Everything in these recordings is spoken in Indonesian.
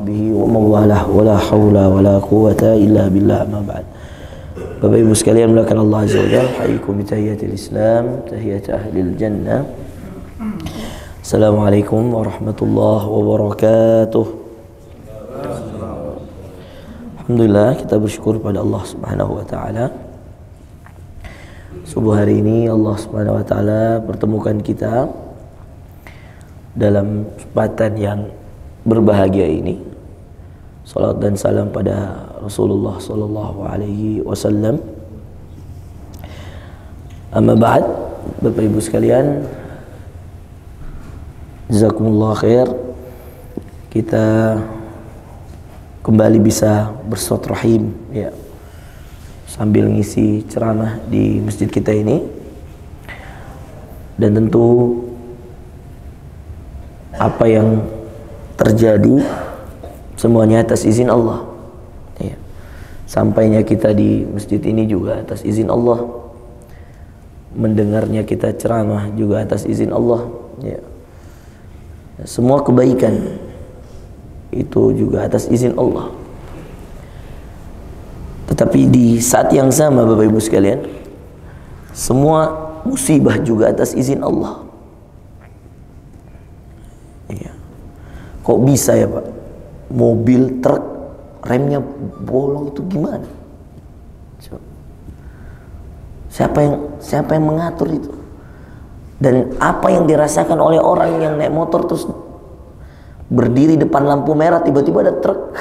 sahbihi wa mawalah wa la hawla wa la quwata illa billah ma ba'd. Bapak Ibu sekalian mulakan Allah Azza wa Jalla, hayyikum bi tahiyatil Islam, tahiyat ahlil jannah. Assalamualaikum warahmatullahi wabarakatuh. Alhamdulillah, kita bersyukur pada Allah Subhanahu wa taala. Subuh hari ini Allah Subhanahu wa taala pertemukan kita dalam kesempatan yang berbahagia ini. Salat dan salam pada Rasulullah sallallahu alaihi wasallam. Amma ba'd, Bapak Ibu sekalian, jazakumullah khair. Kita kembali bisa bersilaturahim ya, sambil ngisi ceramah di masjid kita ini. Dan tentu apa yang terjadi semuanya atas izin Allah ya. Sampainya kita di masjid ini juga atas izin Allah, mendengarnya kita ceramah juga atas izin Allah ya. Semua kebaikan itu juga atas izin Allah. Tetapi di saat yang sama Bapak Ibu sekalian, semua musibah juga atas izin Allah ya. Kok bisa ya Pak, mobil, truk, remnya bolong, itu gimana? Siapa yang mengatur itu? Dan apa yang dirasakan oleh orang yang naik motor terus berdiri depan lampu merah, tiba-tiba ada truk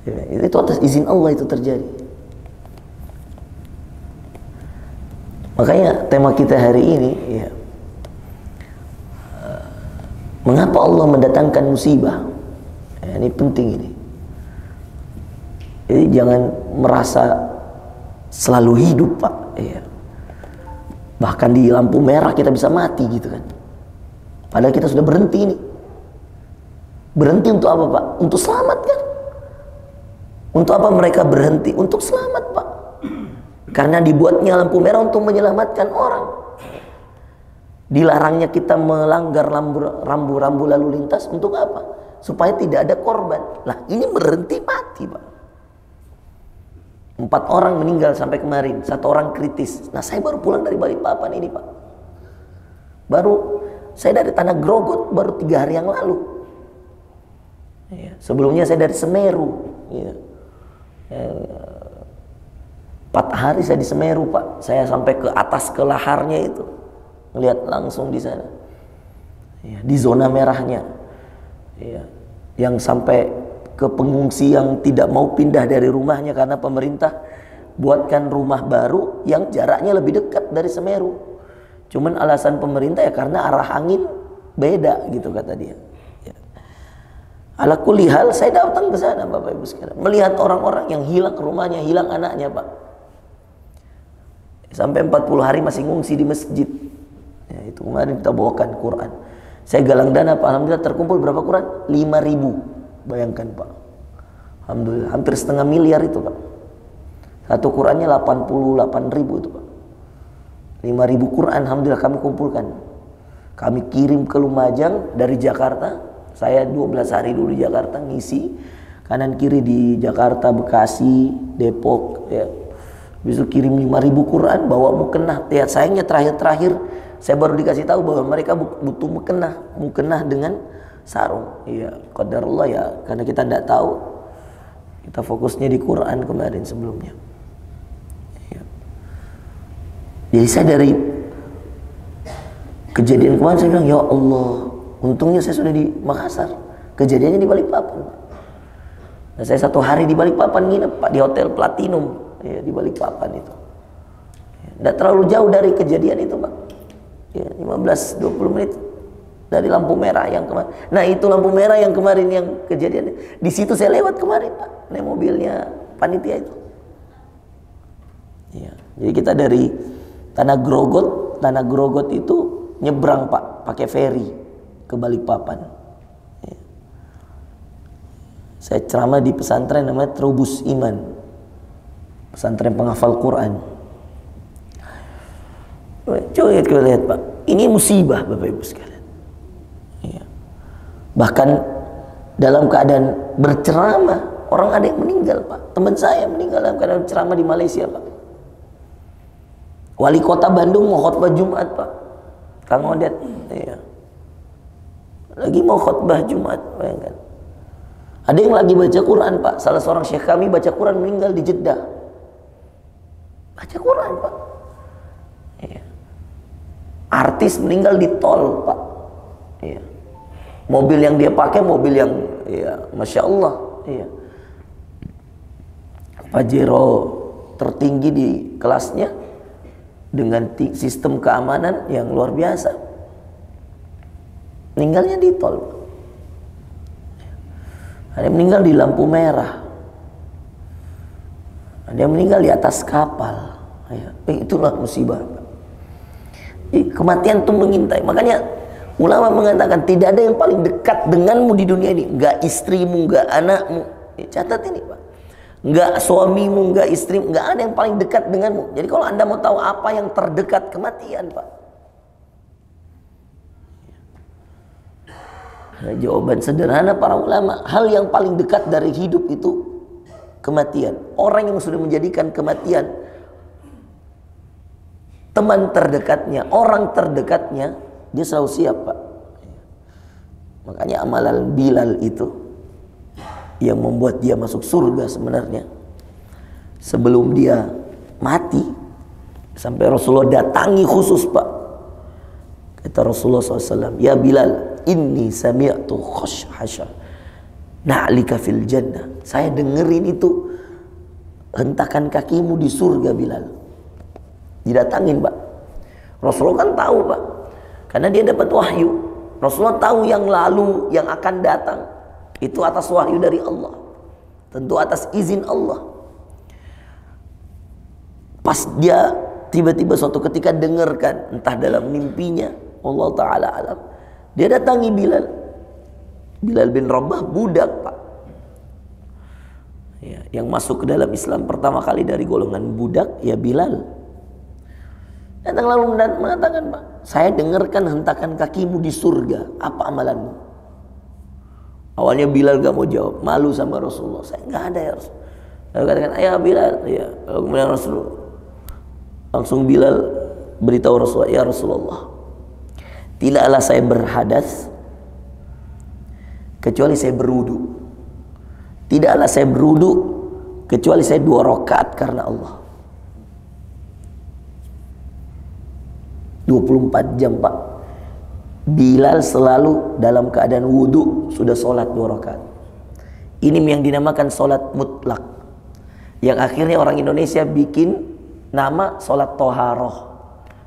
ya, itu atas izin Allah itu terjadi. Makanya tema kita hari ini ya, mengapa Allah mendatangkan musibah? Ya, ini penting ini. Jadi jangan merasa selalu hidup Pak ya. Bahkan di lampu merah kita bisa mati gitu kan. Padahal kita sudah berhenti ini. Berhenti untuk apa Pak? Untuk selamat kan? Untuk apa mereka berhenti? Untuk selamat Pak. Karena dibuatnya lampu merah untuk menyelamatkan orang. Dilarangnya kita melanggar rambu-rambu lalu lintas untuk apa? Supaya tidak ada korban. Lah ini berhenti mati Pak. 4 orang meninggal sampai kemarin, 1 orang kritis. Nah saya baru pulang dari Balikpapan ini Pak. Saya dari Tanah Grogot baru 3 hari yang lalu ya. Sebelumnya saya dari Semeru ya. 4 hari saya di Semeru Pak. Saya sampai ke atas, ke laharnya itu, melihat langsung di sana ya, di zona merahnya ya, yang sampai ke pengungsi yang tidak mau pindah dari rumahnya karena pemerintah buatkan rumah baru yang jaraknya lebih dekat dari Semeru. Cuman alasan pemerintah ya karena arah angin beda gitu kata dia ya. Ala kulli hal saya datang ke sana Bapak Ibu sekalian, melihat orang-orang yang hilang rumahnya, hilang anaknya Pak. Sampai 40 hari masih ngungsi di masjid ya, itu kemarin kita bawakan Quran. Saya galang dana Pak, alhamdulillah terkumpul berapa Quran? 5.000. Bayangkan Pak, alhamdulillah hampir setengah miliar itu Pak. Satu Qurannya 88.000 itu Pak. 5.000 Quran alhamdulillah kami kumpulkan. Kami kirim ke Lumajang dari Jakarta. Saya 12 hari dulu di Jakarta ngisi kanan kiri di Jakarta, Bekasi, Depok ya. Besok kirim 5.000 Quran bawa mukena. Ya sayangnya terakhir saya baru dikasih tahu bahwa mereka butuh mukena dengan sarung. Iya, qadarullah ya, karena kita tidak tahu. Kita fokusnya di Quran kemarin sebelumnya. Ya. Jadi saya dari kejadian kemarin saya bilang, ya Allah, untungnya saya sudah di Makassar. Kejadiannya di Balikpapan. Nah, saya 1 hari di Balikpapan nginep Pak di Hotel Platinum ya, di Balikpapan itu. Tidak terlalu jauh dari kejadian itu Pak. Ya, 15-20 menit dari lampu merah yang kemarin. Nah itu lampu merah yang kemarin yang kejadian. Di situ saya lewat kemarin Pak, naik mobilnya panitia itu. Ya, jadi kita dari Tanah Grogot itu nyebrang Pak, pakai feri ke Balikpapan. Ya. Saya ceramah di pesantren namanya Trubus Iman, pesantren penghafal Quran. Coba kita lihat Pak, ini musibah Bapak Ibu sekalian. Ya. Bahkan dalam keadaan berceramah, orang ada yang meninggal Pak. Teman saya meninggal dalam keadaan berceramah di Malaysia Pak. Wali kota Bandung mau khutbah Jumat Pak, Kang Odet, iya. Lagi mau khutbah Jumat, bayangkan. Ada yang lagi baca Quran Pak, salah seorang syekh kami baca Quran meninggal di Jeddah. Baca Quran Pak. Iya. Artis meninggal di tol Pak. Iya. Mobil yang dia pakai mobil yang, ya, Masya Allah, iya. Pajero tertinggi di kelasnya dengan sistem keamanan yang luar biasa. Meninggalnya di tol. Ada yang meninggal di lampu merah. Ada yang meninggal di atas kapal. Ya, itulah musibah. Kematian itu mengintai. Makanya ulama mengatakan tidak ada yang paling dekat denganmu di dunia ini. Enggak istrimu, enggak anakmu. Catat ini Pak. Enggak suamimu, enggak istrimu, enggak ada yang paling dekat denganmu. Jadi kalau Anda mau tahu apa yang terdekat, kematian Pak. Nah, jawaban sederhana para ulama, hal yang paling dekat dari hidup itu kematian. Orang yang sudah menjadikan kematian teman terdekatnya, orang terdekatnya, dia selalu siap Pak. Makanya amalan Bilal itu yang membuat dia masuk surga sebenarnya. Sebelum dia mati, sampai Rasulullah datangi khusus Pak. Kata Rasulullah SAW, ya Bilal, inni sami'tu khashhasha na'lika fil jannah. Saya dengerin itu hentakan kakimu di surga Bilal. Didatangin Pak. Rasulullah kan tahu Pak, karena dia dapat wahyu. Rasulullah tahu yang lalu, yang akan datang. Itu atas wahyu dari Allah, tentu atas izin Allah. Pas dia tiba-tiba suatu ketika dengarkan, entah dalam mimpinya, Allah Ta'ala alam, dia datangi Bilal. Bilal bin Rabah, budak Pak, ya, yang masuk ke dalam Islam pertama kali dari golongan budak, ya Bilal. Datang lalu mengatakan, Pak, saya dengarkan hentakan kakimu di surga, apa amalanmu? Awalnya Bilal gak mau jawab, malu sama Rasulullah. Saya gak ada ya Rasul. Lalu katakan, ayah Bilal, ya. Lalu kemudian Rasulullah langsung Bilal beritahu Rasulullah, ya Rasulullah, tidaklah saya berhadas kecuali saya berwudu. Tidaklah saya berwudu kecuali saya 2 rakaat karena Allah. 24 jam Pak, Bilal selalu dalam keadaan wudu, sudah sholat 2 rakaat. Ini yang dinamakan sholat mutlak, yang akhirnya orang Indonesia bikin nama sholat toharoh.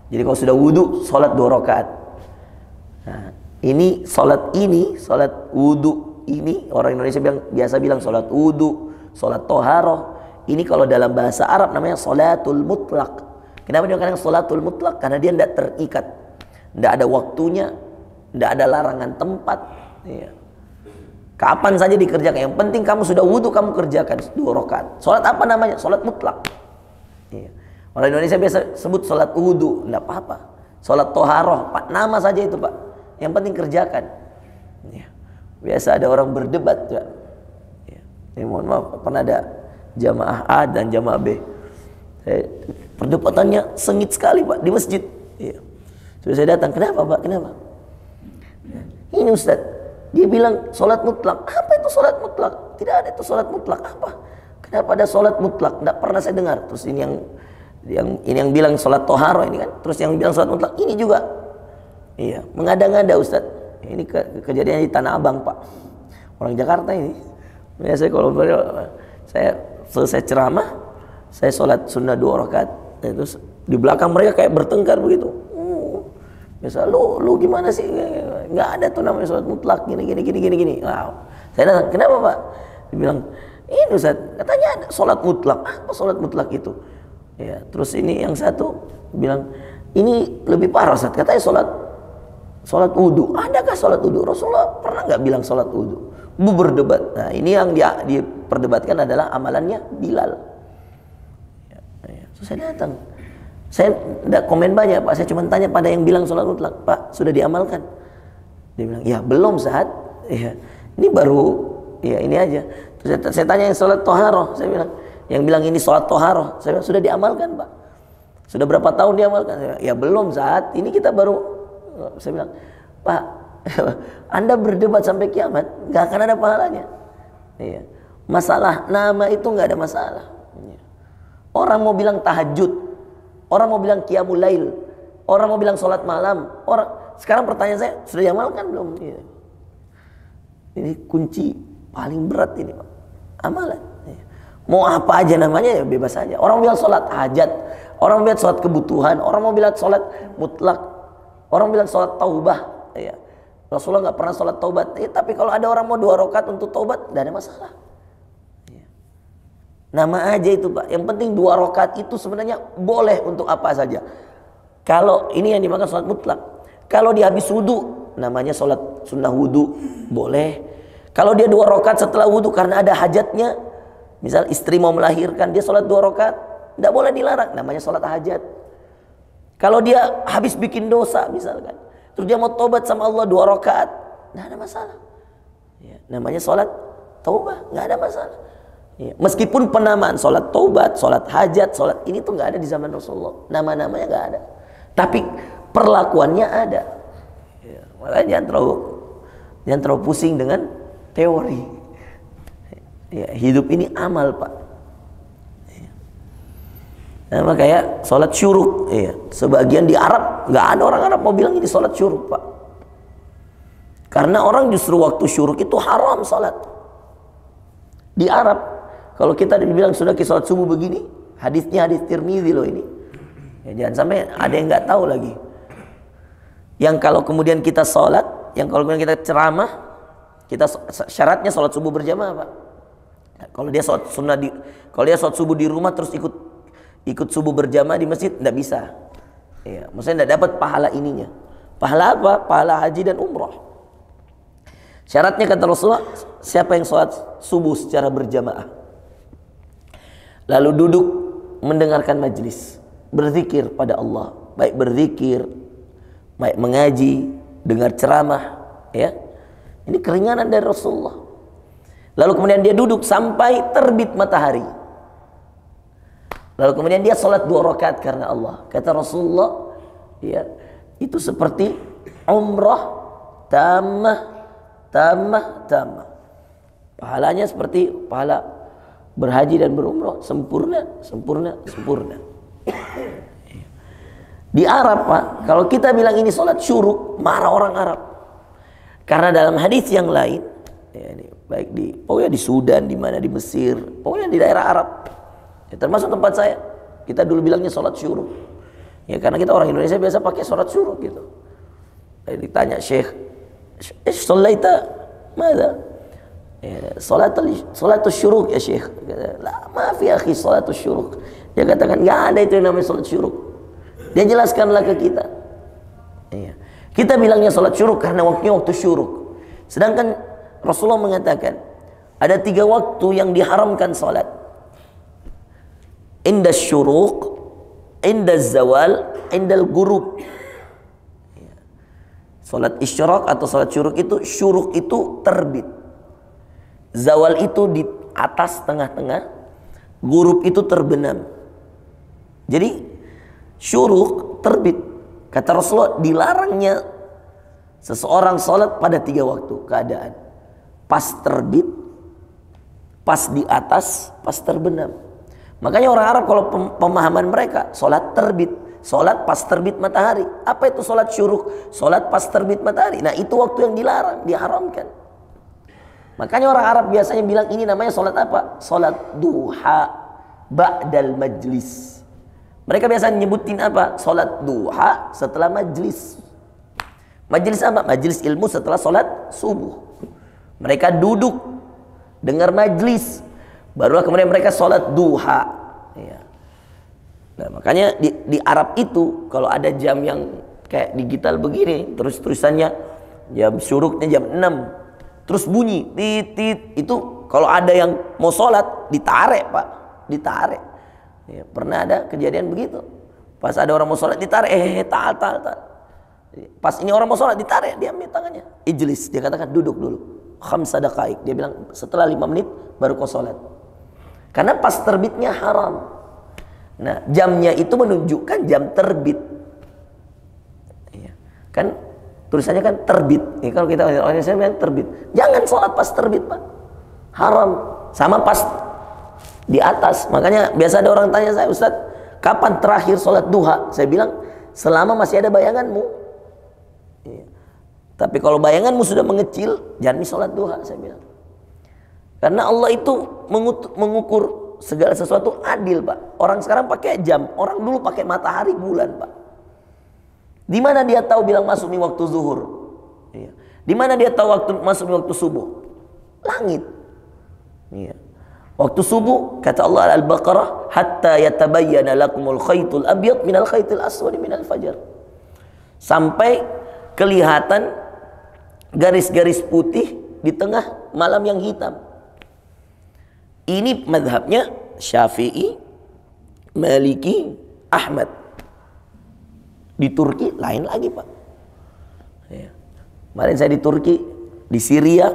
Jadi kalau sudah wudu, sholat 2 rakaat. Nah, ini sholat wudu ini orang Indonesia biasa bilang sholat wudu, sholat toharoh. Ini kalau dalam bahasa Arab namanya sholatul mutlak. Kenapa dia kadang sholatul mutlak? Karena dia tidak terikat, tidak ada waktunya, tidak ada larangan tempat. Ya. Kapan saja dikerjakan. Yang penting kamu sudah wudu, kamu kerjakan 2 rakaat. Sholat apa namanya? Sholat mutlak. Ya. Orang Indonesia biasa sebut sholat wudu, tidak apa-apa. Sholat toharoh, nama saja itu Pak. Yang penting kerjakan. Ya. Biasa ada orang berdebat. Ya. Ya, mohon maaf, pernah ada jamaah A dan jamaah B. Perdebatannya sengit sekali Pak di masjid. Ya. Terus saya datang, kenapa Pak? Kenapa? Ini Ustaz, dia bilang sholat mutlak. Apa itu sholat mutlak? Tidak ada itu sholat mutlak. Apa? Kenapa ada sholat mutlak? Tidak pernah saya dengar. Terus ini yang bilang sholat toharo ini kan. Terus yang bilang sholat mutlak ini juga. Iya, mengada-ngada Ustaz. Ini kejadian di Tanah Abang Pak. Orang Jakarta ini. Biasanya kalau saya selesai ceramah, saya sholat sunnah 2 rakaat. Terus di belakang mereka kayak bertengkar begitu. Biasa lu gimana sih? Nggak ada tuh namanya sholat mutlak gini. Wow. Saya datang, kenapa Pak? Dia bilang, ini Ustaz, katanya ada sholat mutlak. Apa sholat mutlak itu? Ya, terus ini yang satu bilang, ini lebih parah Ustaz, katanya sholat wudu. Adakah sholat wudu? Rasulullah pernah nggak bilang sholat wudu? Berdebat. Nah, ini yang diperdebatkan adalah amalannya Bilal. Ya. Terus saya datang. Saya tidak komen banyak Pak, saya cuma tanya pada yang bilang sholat mutlak, Pak sudah diamalkan? Dia bilang, ya belum saat. Ya. Ini baru, ya ini aja. Terus saya tanya yang sholat toharoh, saya bilang, yang bilang ini sholat toharoh, saya bilang sudah diamalkan Pak. Sudah berapa tahun diamalkan? Saya bilang, ya belum, saat ini kita baru. Saya bilang, Pak, Anda berdebat sampai kiamat, nggak akan ada pahalanya. Iya. Masalah nama itu nggak ada masalah. Orang mau bilang tahajud, orang mau bilang qiyamul lail, orang mau bilang sholat malam, orang. Sekarang pertanyaan saya, sudah diamalkan belum? Iya. Ini kunci paling berat ini Pak, amalan. Mau apa aja namanya ya bebas saja. Orang bilang sholat hajat, orang bilang sholat kebutuhan, orang mau bilang sholat mutlak, orang bilang sholat taubah. Ya. Rasulullah nggak pernah sholat taubat. Tapi kalau ada orang mau 2 rakaat untuk taubat, tidak ada masalah. Ya. Nama aja itu Pak. Yang penting 2 rakaat itu sebenarnya boleh untuk apa saja. Kalau ini yang dimakan sholat mutlak. Kalau dia habis wudu, namanya sholat sunnah wudu, boleh. Kalau dia 2 rakaat setelah wudu karena ada hajatnya, misal istri mau melahirkan, dia sholat 2 rakaat, tidak boleh dilarang, namanya sholat hajat. Kalau dia habis bikin dosa misalkan, terus dia mau tobat sama Allah 2 rakaat, tidak ada masalah. Ya, namanya sholat taubat, nggak ada masalah. Ya, meskipun penamaan sholat taubat, sholat hajat, sholat ini tuh nggak ada di zaman Rasulullah, nama-namanya nggak ada, tapi perlakuannya ada. Ya, makanya jangan terlalu pusing dengan teori. Ya, hidup ini amal Pak. Ya. Nah, kayak sholat syuruk. Ya. Sebagian di Arab nggak ada orang Arab mau bilang ini sholat syuruk Pak. Karena orang justru waktu syuruk itu haram sholat. Di Arab kalau kita dibilang sudah ke sholat subuh begini, hadisnya hadis Tirmidzi loh ini. Ya, jangan sampai ada yang nggak tahu lagi. Yang kalau kemudian kita sholat, yang kalau kemudian kita ceramah, kita syaratnya sholat subuh berjamaah Pak. Nah, kalau dia sholat sunnah kalau dia sholat subuh di rumah terus ikut subuh berjamaah di masjid, tidak bisa. Ya, maksudnya tidak dapat pahala ininya. Pahala apa? Pahala haji dan umrah. Syaratnya kata Rasulullah, siapa yang sholat subuh secara berjamaah, lalu duduk mendengarkan majlis, berzikir pada Allah, baik berzikir, baik mengaji, dengar ceramah, ya. Ini keringanan dari Rasulullah. Lalu kemudian dia duduk sampai terbit matahari. Lalu kemudian dia sholat 2 rakaat karena Allah. Kata Rasulullah, ya, itu seperti umrah tamah. Pahalanya seperti pahala berhaji dan berumrah, sempurna. Di Arab Pak, kalau kita bilang ini sholat syuruk, marah orang Arab. Karena dalam hadis yang lain, ya, baik pokoknya di Sudan, di mana di Mesir, pokoknya di daerah Arab, ya, termasuk tempat saya, kita dulu bilangnya sholat syuruk. Ya karena kita orang Indonesia biasa pakai sholat syuruk gitu. Ditanya Syekh, sholaita mana? Ya, sholatul syuruk ya Syekh. La ma fi akhi sholatul syuruk. Dia katakan nggak ada itu yang namanya sholat syuruk. Dia jelaskanlah ke kita. Iya. Kita bilangnya sholat syuruk karena waktunya waktu syuruk. Sedangkan Rasulullah mengatakan ada 3 waktu yang diharamkan sholat. Inda syuruk, inda zawal, indal gurub. Sholat isyraq atau sholat syuruk itu terbit. Zawal itu di atas tengah-tengah, gurub itu terbenam. Jadi syuruk terbit. Kata Rasulullah, dilarangnya seseorang sholat pada 3 waktu keadaan. Pas terbit, pas di atas, pas terbenam. Makanya orang Arab kalau pemahaman mereka, sholat terbit, sholat pas terbit matahari. Apa itu sholat syuruk? Sholat pas terbit matahari. Nah itu waktu yang dilarang, diharamkan. Makanya orang Arab biasanya bilang ini namanya sholat apa? Sholat duha ba'dal majlis. Mereka biasa nyebutin apa? Sholat duha setelah majlis. Majlis apa? Majlis ilmu setelah sholat subuh. Mereka duduk dengar majlis, barulah kemudian mereka sholat duha. Ya. Nah, makanya di Arab itu kalau ada jam yang kayak digital begini, terus tulisannya jam syuruknya jam 6, terus bunyi titit, itu kalau ada yang mau sholat ditarik Pak, ditarik. Ya, pernah ada kejadian begitu. Pas ada orang mau sholat ditarik, tal. Pas ini orang mau sholat ditarik, dia ambil tangannya. Ijlis, dia katakan duduk dulu. khamsa daqaik. Dia bilang setelah 5 menit baru kau sholat. Karena pas terbitnya haram. Nah, jamnya itu menunjukkan jam terbit. Iya. Kan tulisannya kan terbit. Ini kalau kita orang Indonesia bilang terbit. Jangan sholat pas terbit, Pak. Haram. Sama pas di atas. Makanya biasa ada orang tanya saya, Ustaz, kapan terakhir sholat duha? Saya bilang, selama masih ada bayanganmu. Iya. Tapi kalau bayanganmu sudah mengecil, jangan sholat duha, saya bilang. Karena Allah itu mengukur segala sesuatu adil, Pak. Orang sekarang pakai jam, orang dulu pakai matahari, bulan, Pak. Di mana dia tahu bilang masuk nih waktu zuhur? Iya. Di mana dia tahu waktu masuk nih waktu subuh? Langit. Iya. Waktu subuh kata Allah Al-Baqarah, hatta yatabayyana lakumul khaytul abyad minal khaytil aswad minal fajar. Sampai kelihatan garis-garis putih di tengah malam yang hitam. Ini mazhabnya Syafi'i, Maliki, Ahmad. Di Turki lain lagi, Pak. Ya. Kemarin saya di Turki, di Syria,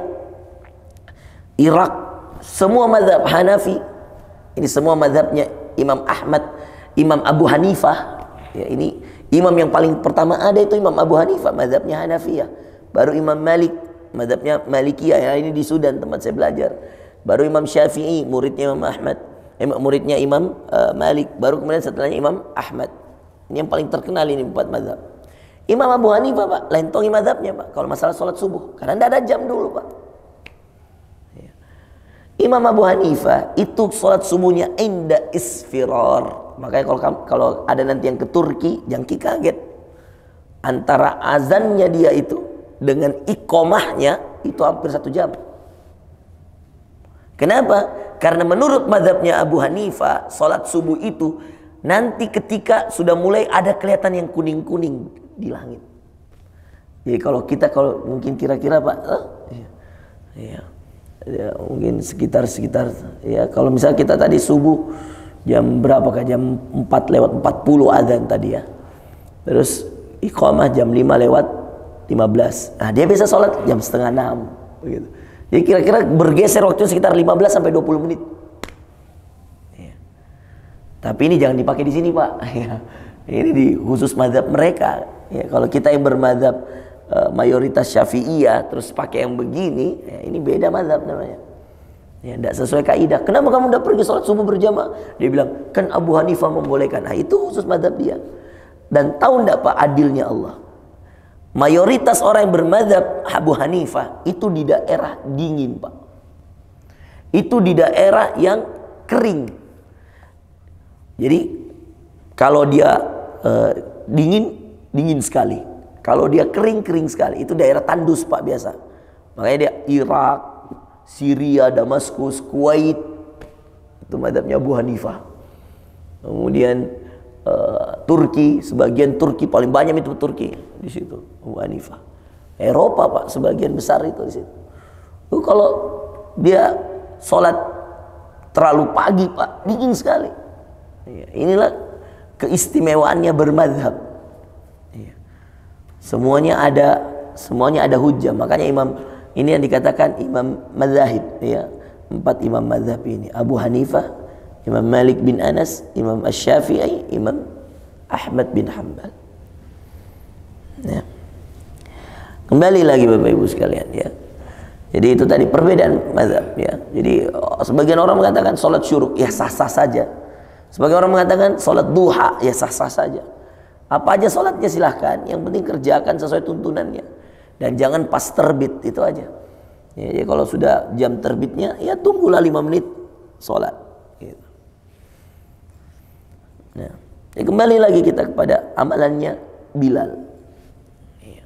Irak, semua mazhab Hanafi. Ini semua mazhabnya Imam Ahmad, Imam Abu Hanifah. Ya, ini imam yang paling pertama ada itu Imam Abu Hanifah, mazhabnya Hanafiyah. Baru Imam Malik, mazhabnya Malikiyah. Ya, ini di Sudan tempat saya belajar. Baru Imam Syafi'i, muridnya Imam Ahmad, muridnya Imam Malik. Baru kemudian setelahnya Imam Ahmad. Ini yang paling terkenal ini 4 mazhab. Imam Abu Hanifah, Pak, lentongi mazhabnya, Pak, kalau masalah sholat subuh. Karena tidak ada jam dulu, Pak. Ya. Imam Abu Hanifah itu sholat subuhnya inda isfirar. Makanya kalau ada nanti yang ke Turki, jangan kaget. Antara azannya dia itu dengan iqomahnya itu hampir 1 jam. Kenapa? Karena menurut mazhabnya Abu Hanifah, sholat subuh itu nanti ketika sudah mulai ada kelihatan yang kuning-kuning di langit. Jadi kalau mungkin kira-kira, Pak, ya, mungkin sekitar ya, kalau misalnya kita tadi subuh jam berapakah? Jam 4:40 azan tadi ya. Terus iqamah jam 5:15. Nah, dia bisa sholat jam 5:30 begitu. Jadi kira-kira bergeser waktu sekitar 15 sampai 20 menit. Ya. Tapi ini jangan dipakai di sini, Pak. Ya. Ini di khusus mazhab mereka. Ya, kalau kita yang bermazhab mayoritas Syafi'iyah terus pakai yang begini, ya, ini beda mazhab namanya. Ya, tidak sesuai kaidah. Kenapa kamu tidak pergi sholat subuh berjamaah? Dia bilang, kan Abu Hanifah membolehkan. Nah, itu khusus mazhab dia. Dan tahu tidak, Pak, adilnya Allah? Mayoritas orang yang bermadzhab Abu Hanifah itu di daerah dingin, Pak. Itu di daerah yang kering. Jadi kalau dia dingin sekali. Kalau dia kering sekali. Itu daerah tandus, Pak, biasa. Makanya dia Irak, Syria, Damaskus, Kuwait. Itu madzhabnya Abu Hanifah. Kemudian Turki, sebagian Turki paling banyak itu Turki di situ Abu Hanifah. Eropa, Pak, sebagian besar itu di situ. Kalau dia sholat terlalu pagi, Pak, dingin sekali. Inilah keistimewaannya bermadzhab. Semuanya ada hujjah. Makanya imam ini yang dikatakan imam madzhab, ya. 4 imam madzhab ini, Abu Hanifah, Imam Malik bin Anas, Imam Asy-Syafi'i, Imam Ahmad bin Hanbal. Ya. Kembali lagi Bapak Ibu sekalian, ya. Jadi itu tadi perbedaan mazhab, ya. Jadi sebagian orang mengatakan sholat syuruk, ya sah-sah saja. Sebagian orang mengatakan sholat duha, ya sah-sah saja. Apa aja sholatnya silahkan, yang penting kerjakan sesuai tuntunannya. Dan jangan pas terbit, itu aja. Ya, jadi kalau sudah jam terbitnya, ya tunggulah 5 menit sholat. Gitu. Nah, ya kembali lagi kita kepada amalannya Bilal, ya.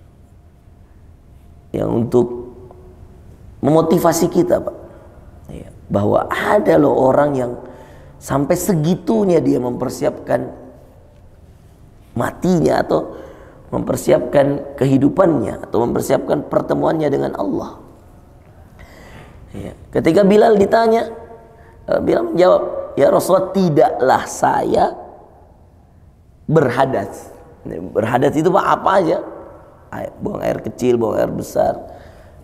Yang untuk memotivasi kita, Pak, ya, bahwa ada loh orang yang sampai segitunya dia mempersiapkan matinya atau mempersiapkan kehidupannya atau mempersiapkan pertemuannya dengan Allah. Ya. Ketika Bilal ditanya, Bilal menjawab, ya Rasulullah, tidaklah saya berhadas. Berhadas itu, Pak, apa aja? Buang air kecil, buang air besar.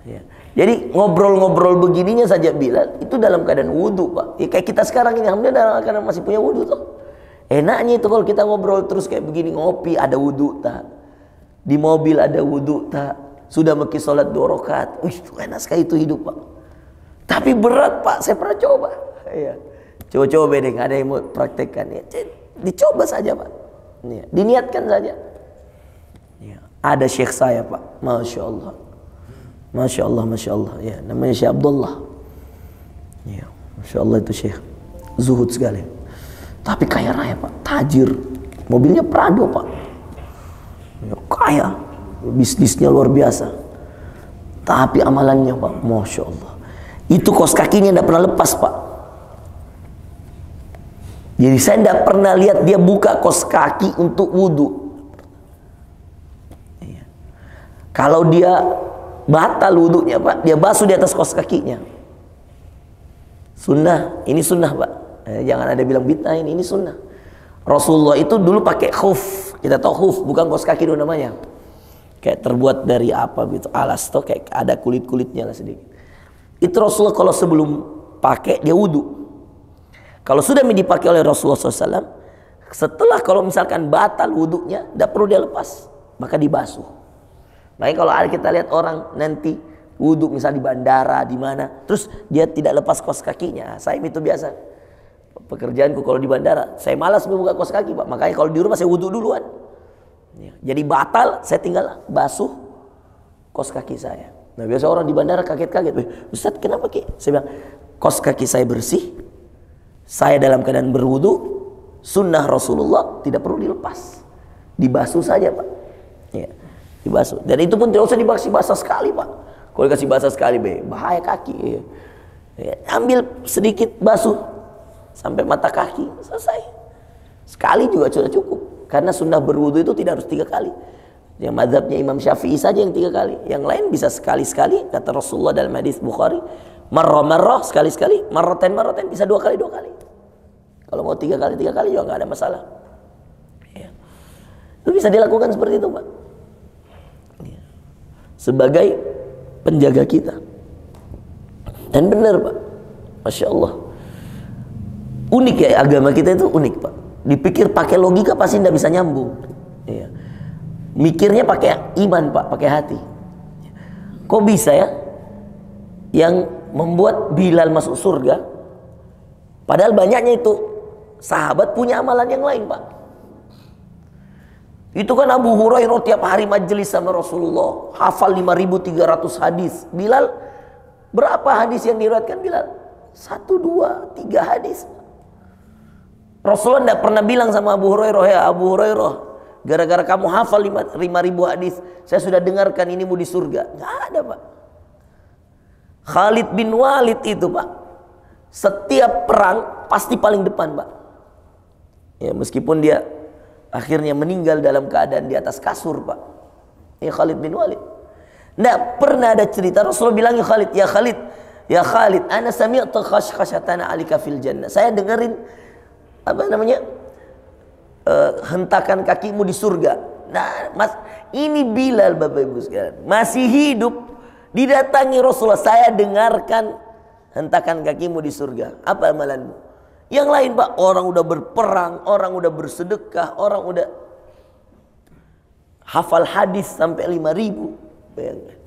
Ya. Jadi ngobrol-ngobrol begininya saja Bilal itu dalam keadaan wudhu Pak. Ya, kayak kita sekarang ini alhamdulillah dalam keadaan masih punya wudhu tuh. Enaknya itu kalau kita ngobrol terus kayak begini, ngopi ada wudhu tak, di mobil ada wudhu tak, sudah meki sholat 2 rakaat. Wih, itu enak sekali itu hidup Pak. Tapi berat Pak, saya pernah coba. Ya. Coba-coba deh, ada yang mau praktekkan ya. Dicoba saja Pak. Ya. Diniatkan saja. Ya. Ada syekh saya Pak, Masya Allah. Masya Allah, Masya Allah. Ya, namanya Syekh Abdullah. Ya, Masya Allah itu syekh. Zuhud sekali. Tapi kaya raya Pak, tajir. Mobilnya Prado Pak. Ya, kaya. Bisnisnya luar biasa. Tapi amalannya Pak, Masya Allah. Itu kos kakinya tidak pernah lepas Pak. Jadi saya tidak pernah lihat dia buka kos kaki untuk wudhu. Ya. Kalau dia batal wudhunya Pak, dia basuh di atas kos kakinya. Sunnah, ini sunnah Pak. Jangan ada bilang bid'ah, ini sunnah. Rasulullah itu dulu pakai khuf. Kita tahu khuf bukan kos kaki itu namanya. Kayak terbuat dari apa gitu, alas tuh kayak ada kulit-kulitnya lah sedikit. Itu Rasulullah kalau sebelum pakai dia wudhu. Kalau sudah dipakai oleh Rasulullah SAW, setelah kalau misalkan batal wudhunya, tidak perlu dia lepas, maka dibasuh. Makanya kalau kita lihat orang nanti wudhu misalnya di bandara di mana, terus dia tidak lepas kos kakinya, saya itu biasa pekerjaanku kalau di bandara, saya malas membuka kos kaki Pak, makanya kalau di rumah saya wudhu duluan. Jadi batal, saya tinggal basuh kos kaki saya. Nah biasa orang di bandara kaget-kaget, Ustaz kenapa Ki? Saya bilang kos kaki saya bersih, saya dalam keadaan berwudhu, sunnah Rasulullah tidak perlu dilepas, dibasuh saja Pak. Ya. Dibasuh. Dan itu pun tidak usah dikasih basah sekali Pak. Kalau dikasih basah sekali bahaya kaki. Ya, ambil sedikit basuh sampai mata kaki, selesai. Sekali juga sudah cukup. Karena sunnah berwudu itu tidak harus 3 kali. Yang mazhabnya Imam Syafi'i saja yang 3 kali. Yang lain bisa sekali-sekali. Kata Rasulullah dalam hadis Bukhari, marrah sekali-sekali, marroten bisa 2 kali 2 kali. Kalau mau 3 kali 3 kali juga nggak ada masalah. Ya. Itu bisa dilakukan seperti itu Pak. Sebagai penjaga kita. Dan benar Pak, Masya Allah, unik ya agama kita itu, unik Pak. Dipikir pakai logika pasti tidak bisa nyambung. Ya. Mikirnya pakai iman Pak, pakai hati. Kok bisa ya yang membuat Bilal masuk surga, padahal banyaknya itu sahabat punya amalan yang lain Pak. Itu kan Abu Hurairah tiap hari majelis sama Rasulullah, hafal 5.300 hadis. Bilal berapa hadis yang diriwayatkan Bilal? 1, 2, 3 hadis. Rasulullah tidak pernah bilang sama Abu Hurairah, ya Abu Hurairah, gara-gara kamu hafal 5.000 hadis, saya sudah dengarkan inimu di surga. Nggak ada Pak. Khalid bin Walid itu Pak, setiap perang pasti paling depan Pak. Ya meskipun dia akhirnya meninggal dalam keadaan di atas kasur Pak. Ya Khalid bin Walid. Tidak pernah ada cerita Rasulullah bilang ya Khalid, ana sami'tu khashkhashatana alika fil jannah. Saya dengerin hentakan kakimu di surga. Nah, Mas, ini Bilal Bapak Ibu sekalian, masih hidup, didatangi Rasulullah, saya dengarkan hentakan kakimu di surga. Apa amalanmu? Yang lain Pak, orang udah berperang, orang udah bersedekah, orang udah hafal hadis sampai 5.000. Bayangkan.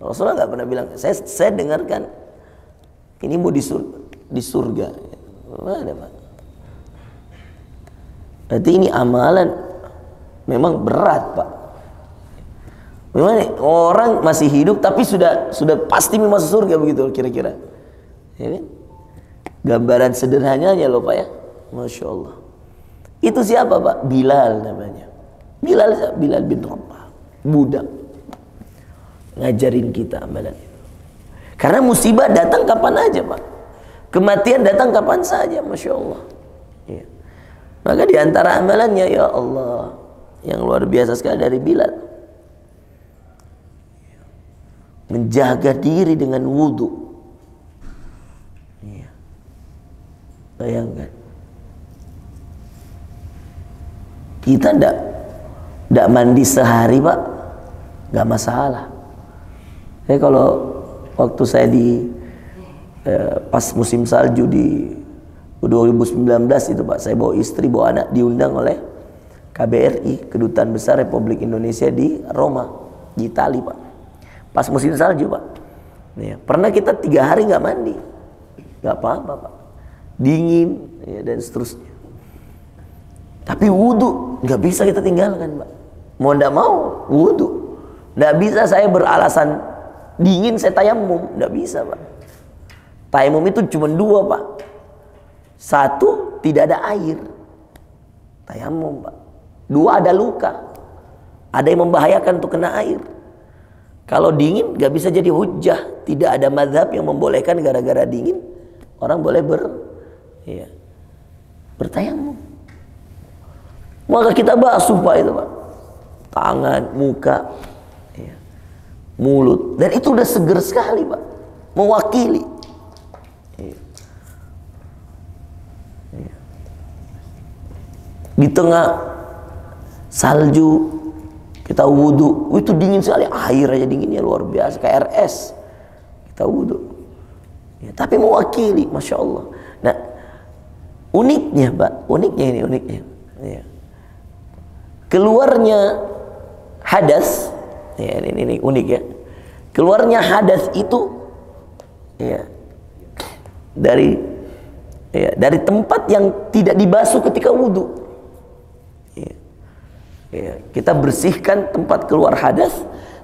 Rasulullah nggak pernah bilang, saya dengarkan ini mau di surga. Mana Pak? Berarti ini amalan memang berat Pak. Memang orang masih hidup tapi sudah pasti masuk surga begitu kira-kira. Ya kan? Gambaran sederhananya loh Pak ya. Masya Allah. Itu siapa Pak? Bilal namanya. Bilal bin Rabah. Budak. Ngajarin kita amalan itu. Karena musibah datang kapan aja Pak. Kematian datang kapan saja. Masya Allah. Ya. Maka diantara amalannya ya Allah, yang luar biasa sekali dari Bilal, menjaga diri dengan wudhu. Bayangkan, kita ndak mandi sehari Pak, nggak masalah. Kalau waktu saya di pas musim salju di 2019 itu Pak, saya bawa istri, bawa anak, diundang oleh KBRI, Kedutaan Besar Republik Indonesia di Roma, di Itali Pak. Pas musim salju Pak. Ya, pernah kita 3 hari nggak mandi, nggak apa-apa Pak, dingin ya, dan seterusnya. Tapi wudhu nggak bisa kita tinggalkan Pak. Mau nggak mau wudhu. Nggak bisa saya beralasan dingin saya tayamum, nggak bisa Pak. Tayamum itu cuma 2 Pak. 1, tidak ada air, tayamum Pak. 2, ada luka, ada yang membahayakan untuk kena air. Kalau dingin nggak bisa jadi hujjah. Tidak ada mazhab yang membolehkan gara-gara dingin orang boleh bertayamum. Maka kita basuh Pak itu Pak, tangan, muka, ya, mulut, dan itu udah seger sekali Pak, mewakili. Ya. Ya. Di tengah salju kita wudhu, itu dingin sekali, air aja dinginnya luar biasa, kayak RS. Kita wudhu, ya, tapi mewakili, masya Allah. Nah, uniknya Pak, uniknya. Ya. Keluarnya hadas, ya, ini unik ya. Keluarnya hadas itu, ya, dari tempat yang tidak dibasuh ketika wudhu. Ya. Ya, kita bersihkan tempat keluar hadas,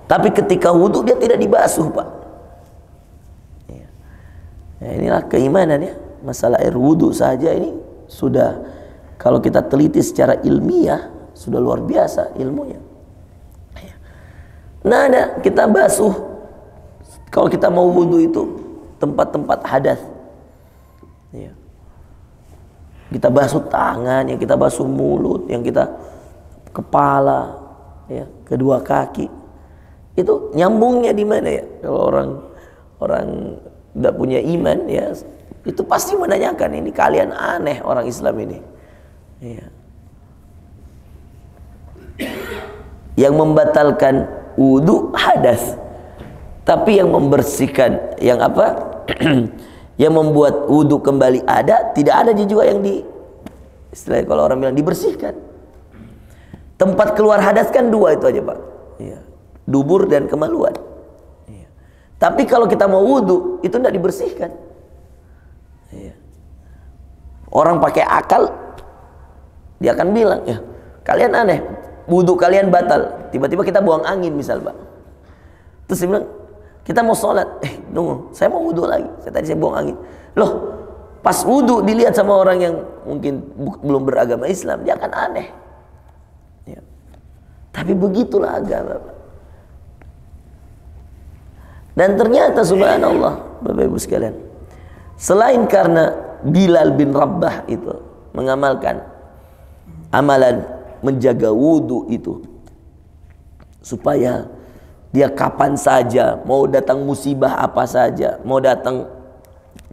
tapi ketika wudhu dia tidak dibasuh Pak. Ya. Ya, inilah keimanan ya. Masalah air wudhu saja ini sudah, kalau kita teliti secara ilmiah, sudah luar biasa ilmunya. Nah, kita basuh kalau kita mau wudhu itu tempat-tempat hadas. Ya. Kita basuh tangan, yang kita basuh mulut, yang kita kepala, ya, kedua kaki. Itu nyambungnya di mana ya? Kalau orang tidak punya iman ya, itu pasti menanyakan, ini kalian aneh orang Islam ini. Ya. Yang membatalkan wudhu hadas, tapi yang membersihkan, yang apa? Yang membuat wudhu kembali ada, tidak ada juga yang istilahnya kalau orang bilang dibersihkan. Tempat keluar hadas kan 2 itu aja Pak, ya, dubur dan kemaluan. Ya. Tapi kalau kita mau wudhu itu tidak dibersihkan. Ya. Orang pakai akal, dia akan bilang, ya kalian aneh, wudhu kalian batal. Tiba-tiba kita buang angin misal Pak. Terus dia bilang, kita mau sholat, tunggu, saya mau wudhu lagi. Saya buang angin. Loh, pas wudhu dilihat sama orang yang mungkin belum beragama Islam, dia akan aneh. Ya. Tapi begitulah agama Pak. Dan ternyata subhanallah Bapak Ibu sekalian, selain karena Bilal bin Rabah itu mengamalkan amalan menjaga wudhu itu, supaya dia kapan saja, mau datang musibah apa saja, mau datang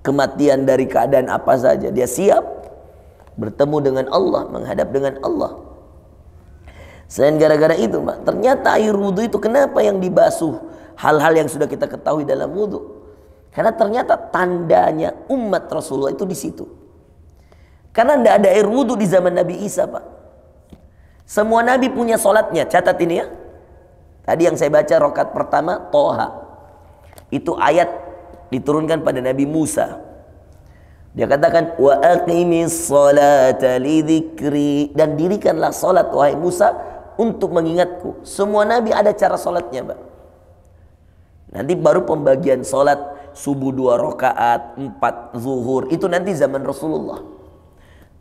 kematian dari keadaan apa saja, dia siap bertemu dengan Allah, menghadap dengan Allah. Selain gara-gara itu Pak, ternyata air wudhu itu kenapa yang dibasuh? Hal-hal yang sudah kita ketahui dalam wudhu. Karena ternyata tandanya umat Rasulullah itu di situ. Karena tidak ada air wudhu di zaman Nabi Isa Pak. Semua Nabi punya sholatnya, catat ini ya. Tadi yang saya baca rakaat pertama Toha, itu ayat diturunkan pada Nabi Musa. Dia katakan wa aqimis sholata lidzikri, dan dirikanlah salat wahai Musa untuk mengingatku. Semua nabi ada cara salatnya, Pak. Nanti baru pembagian salat subuh 2 rakaat, 4 zuhur, itu nanti zaman Rasulullah.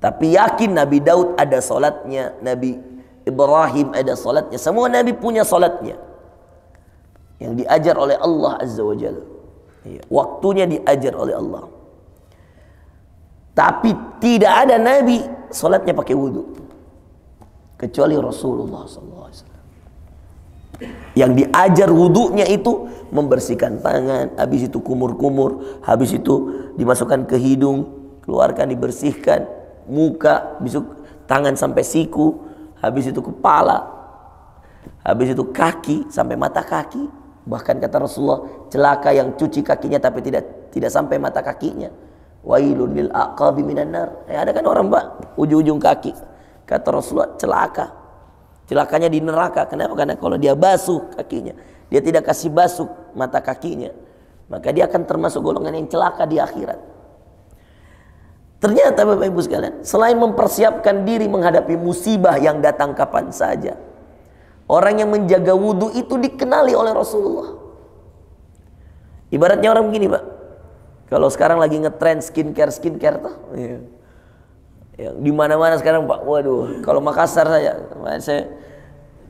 Tapi yakin Nabi Daud ada salatnya, Nabi Ibrahim ada salatnya, semua nabi punya salatnya yang diajar oleh Allah Azza wa Jalla. Waktunya diajar oleh Allah. Tapi tidak ada nabi salatnya pakai wudhu kecuali Rasulullah SAW. Yang diajar wudhunya itu membersihkan tangan, habis itu kumur-kumur, habis itu dimasukkan ke hidung, keluarkan, dibersihkan, muka, habis itu tangan sampai siku, habis itu kepala, habis itu kaki sampai mata kaki, Bahkan kata Rasulullah, celaka yang cuci kakinya tapi tidak sampai mata kakinya. Wailun lil aqabi minan nar. Ada kan orang, Pak, ujung-ujung kaki. Kata Rasulullah, celaka. Celakanya di neraka. Kenapa? Karena kalau dia basuh kakinya, dia tidak kasih basuh mata kakinya, maka dia akan termasuk golongan yang celaka di akhirat. Ternyata Bapak Ibu sekalian, selain mempersiapkan diri menghadapi musibah yang datang kapan saja, orang yang menjaga wudhu itu dikenali oleh Rasulullah. Ibaratnya orang begini, Pak. Kalau sekarang lagi ngetrend skincare tuh, ya, di mana-mana sekarang, Pak. Waduh, kalau Makassar saya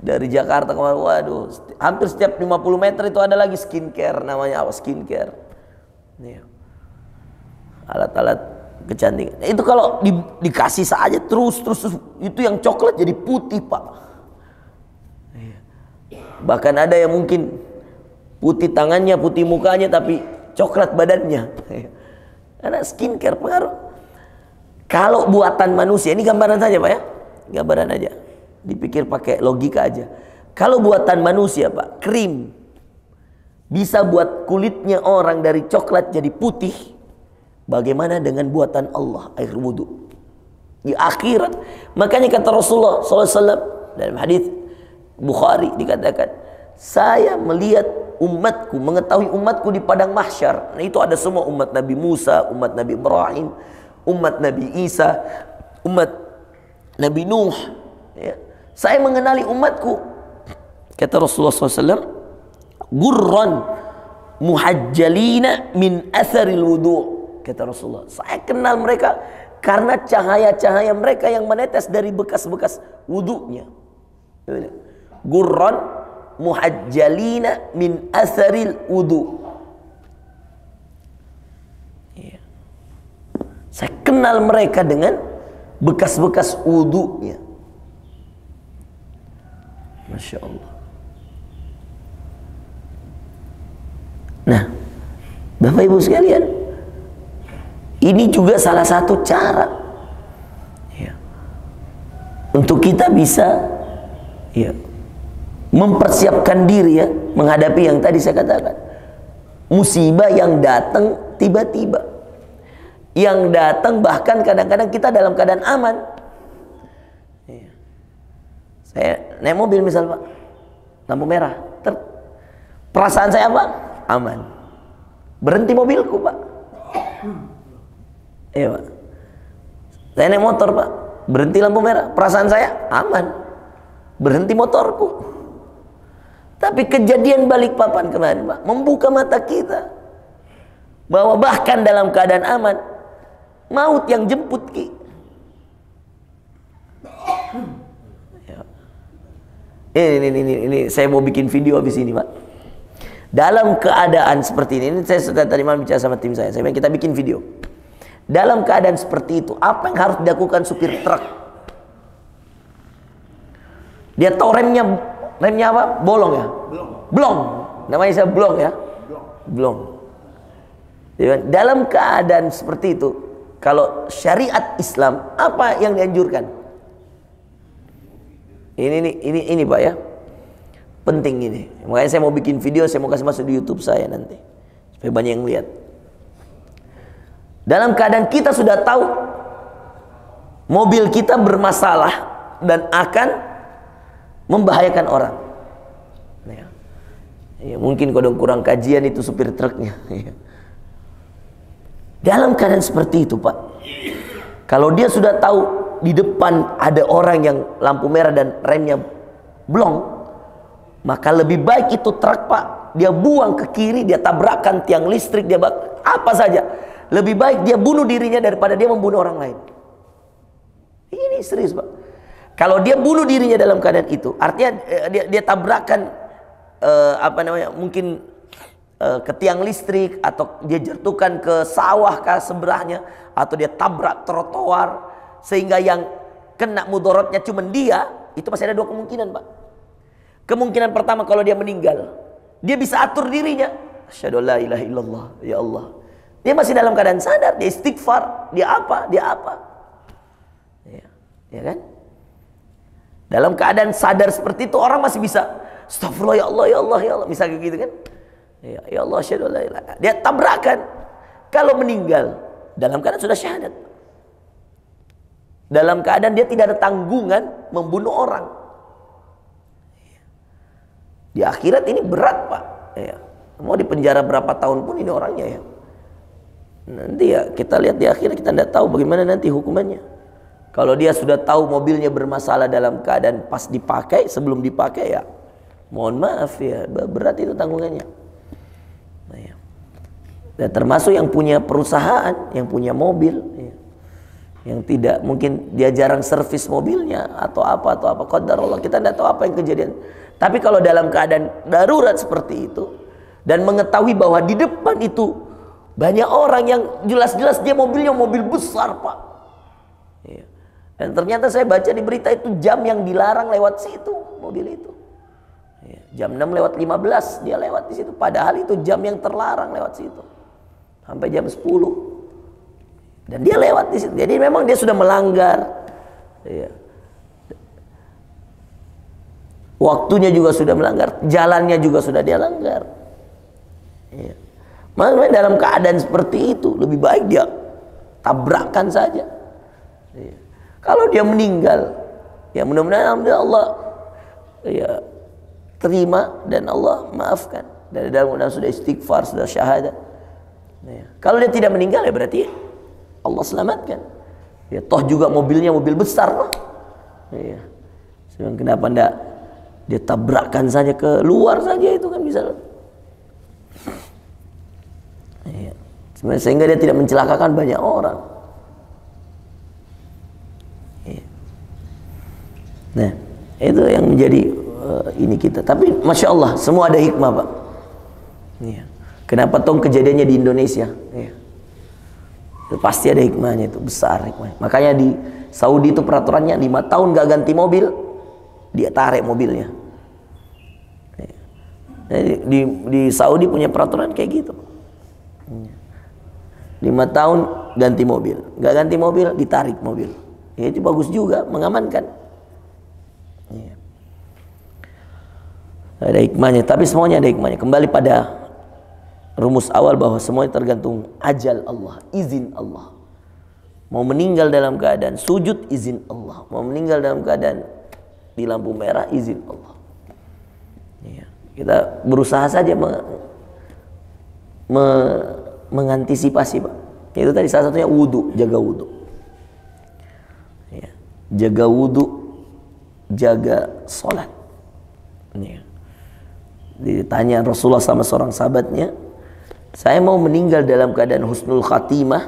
dari Jakarta kemarin, waduh, hampir setiap 50 meter itu ada lagi skincare, namanya apa? Skincare. Ya. Alat-alat kecantikan. Itu kalau dikasih saja terus itu yang coklat jadi putih, Pak. Bahkan ada yang mungkin putih tangannya, putih mukanya, tapi coklat badannya. Karena skincare pengaruh. Kalau buatan manusia, ini gambaran saja, Pak, ya. Gambaran aja. Dipikir pakai logika aja. Kalau buatan manusia, Pak, krim bisa buat kulitnya orang dari coklat jadi putih. Bagaimana dengan buatan Allah, air wudhu di akhirat? Makanya kata Rasulullah SAW dalam hadis Bukhari dikatakan, saya melihat umatku, mengetahui umatku di padang mahsyar. Nah, itu ada semua umat Nabi Musa, umat Nabi Ibrahim, umat Nabi Isa, umat Nabi Nuh. Ya. Saya mengenali umatku, kata Rasulullah SAW, gurran muhajjalina min atharil wudu'. Kata Rasulullah, saya kenal mereka karena cahaya-cahaya mereka yang menetes dari bekas-bekas wudunya. Gurran muhajjalina min atharil wudu'. Ya. Saya kenal mereka dengan bekas-bekas wudunya. Masya Allah. Nah, Bapak Ibu sekalian, ini juga salah satu cara, ya, untuk kita bisa, ya, mempersiapkan diri, ya, menghadapi yang tadi saya katakan, musibah yang datang tiba-tiba, yang datang bahkan kadang-kadang kita dalam keadaan aman. Ya. Saya naik mobil misal, Pak, lampu merah, perasaan saya apa? Aman. Berhenti mobilku, Pak. Iya, Pak. Saya naik motor, Pak, berhenti lampu merah, perasaan saya aman. Berhenti motorku. Tapi kejadian Balikpapan kemarin, Pak, membuka mata kita bahwa bahkan dalam keadaan aman, maut yang jemput, Ki. Ini saya mau bikin video habis ini, Pak. Dalam keadaan seperti ini saya sudah tadi malam bicara sama tim saya bilang kita bikin video. Dalam keadaan seperti itu, apa yang harus dilakukan supir truk? Dia tahu remnya apa? Bolong, ya? Blong. Namanya saya blong, ya? Blong. Dalam keadaan seperti itu, kalau syariat Islam, apa yang dianjurkan? Ini Pak, ya. Penting ini. Makanya saya mau bikin video, saya mau kasih masuk di YouTube saya nanti. Supaya banyak yang lihat. Dalam keadaan kita sudah tahu mobil kita bermasalah dan akan membahayakan orang. Ya, mungkin kalau kurang kajian itu supir truknya. Dalam keadaan seperti itu, Pak, kalau dia sudah tahu di depan ada orang yang lampu merah dan remnya blong, maka lebih baik itu truk, Pak, dia buang ke kiri, dia tabrakan tiang listrik, dia apa saja. Lebih baik dia bunuh dirinya daripada dia membunuh orang lain. Ini serius, Pak. Kalau dia bunuh dirinya dalam keadaan itu, artinya dia tabrakan mungkin ke tiang listrik, atau dia jatuhkan ke sawah ke sebelahnya, atau dia tabrak trotoar sehingga yang kena mudaratnya cuma dia, itu masih ada dua kemungkinan, Pak. Kemungkinan pertama, kalau dia meninggal, dia bisa atur dirinya. Asyhadu an la ilaha illallah, ya Allah. Dia masih dalam keadaan sadar, dia istighfar, dia apa. Ya kan? Dalam keadaan sadar seperti itu, orang masih bisa Astagfirullah ya Allah, ya Allah, ya Allah. Misalnya gitu kan. Ya Allah, asyhadu an la ilaha illallah. Dia tabrakan. Kalau meninggal dalam keadaan sudah syahadat. Dalam keadaan dia tidak ada tanggungan membunuh orang. Di akhirat ini berat, Pak. Ya. Mau dipenjara berapa tahun pun ini orangnya ya. Nanti ya kita lihat di akhirat, kita tidak tahu bagaimana nanti hukumannya. Kalau dia sudah tahu mobilnya bermasalah dalam keadaan pas dipakai, sebelum dipakai ya mohon maaf ya, berat itu tanggungannya. Nah, ya. Dan termasuk yang punya perusahaan, yang punya mobil ya. Yang tidak, mungkin dia jarang servis mobilnya atau apa, qadarullah, kita tidak tahu apa yang kejadian. Tapi kalau dalam keadaan darurat seperti itu dan mengetahui bahwa di depan itu banyak orang yang jelas-jelas dia mobilnya mobil besar, Pak. Ya. Dan ternyata saya baca di berita itu jam yang dilarang lewat situ mobil itu. Ya. Jam 6 lewat 15 dia lewat di situ. Padahal itu jam yang terlarang lewat situ. Sampai jam 10. Dan dia lewat di situ. Jadi memang dia sudah melanggar. Ya. Waktunya juga sudah melanggar, jalannya juga sudah dia langgar. Ya. Makanya dalam keadaan seperti itu lebih baik dia tabrakan saja. Ya. Kalau dia meninggal, ya mudah-mudahan Allah ya terima dan Allah maafkan. Dari dalam sudah istighfar, sudah syahadat. Ya. Kalau dia tidak meninggal ya berarti Allah selamatkan. Ya toh juga mobilnya mobil besar loh. Ya. Kenapa enggak dia tabrakkan saja ke luar saja, itu kan bisa. Ya. Sehingga dia tidak mencelakakan banyak orang. Ya. Nah, itu yang menjadi ini kita. Tapi masya Allah, semua ada hikmah, Pak. Ya. Kenapa tong kejadiannya di Indonesia? Ya. Itu pasti ada hikmahnya, itu besar hikmahnya. Makanya di Saudi itu peraturannya 5 tahun gak ganti mobil, dia tarik mobilnya. Di Saudi punya peraturan kayak gitu. 5 tahun ganti mobil, nggak ganti mobil ditarik mobil. Ya, itu bagus juga, mengamankan. Ya. Ada hikmahnya, tapi semuanya ada hikmahnya. Kembali pada rumus awal bahwa semuanya tergantung ajal Allah, izin Allah. Mau meninggal dalam keadaan sujud, izin Allah. Mau meninggal dalam keadaan di lampu merah, izin Allah. Ya. Kita berusaha saja mengantisipasi, Pak. Itu tadi salah satunya wudu, jaga wudu. Ya. Jaga wudu, jaga sholat. Ya. Ditanya Rasulullah sama seorang sahabatnya, saya mau meninggal dalam keadaan husnul khatimah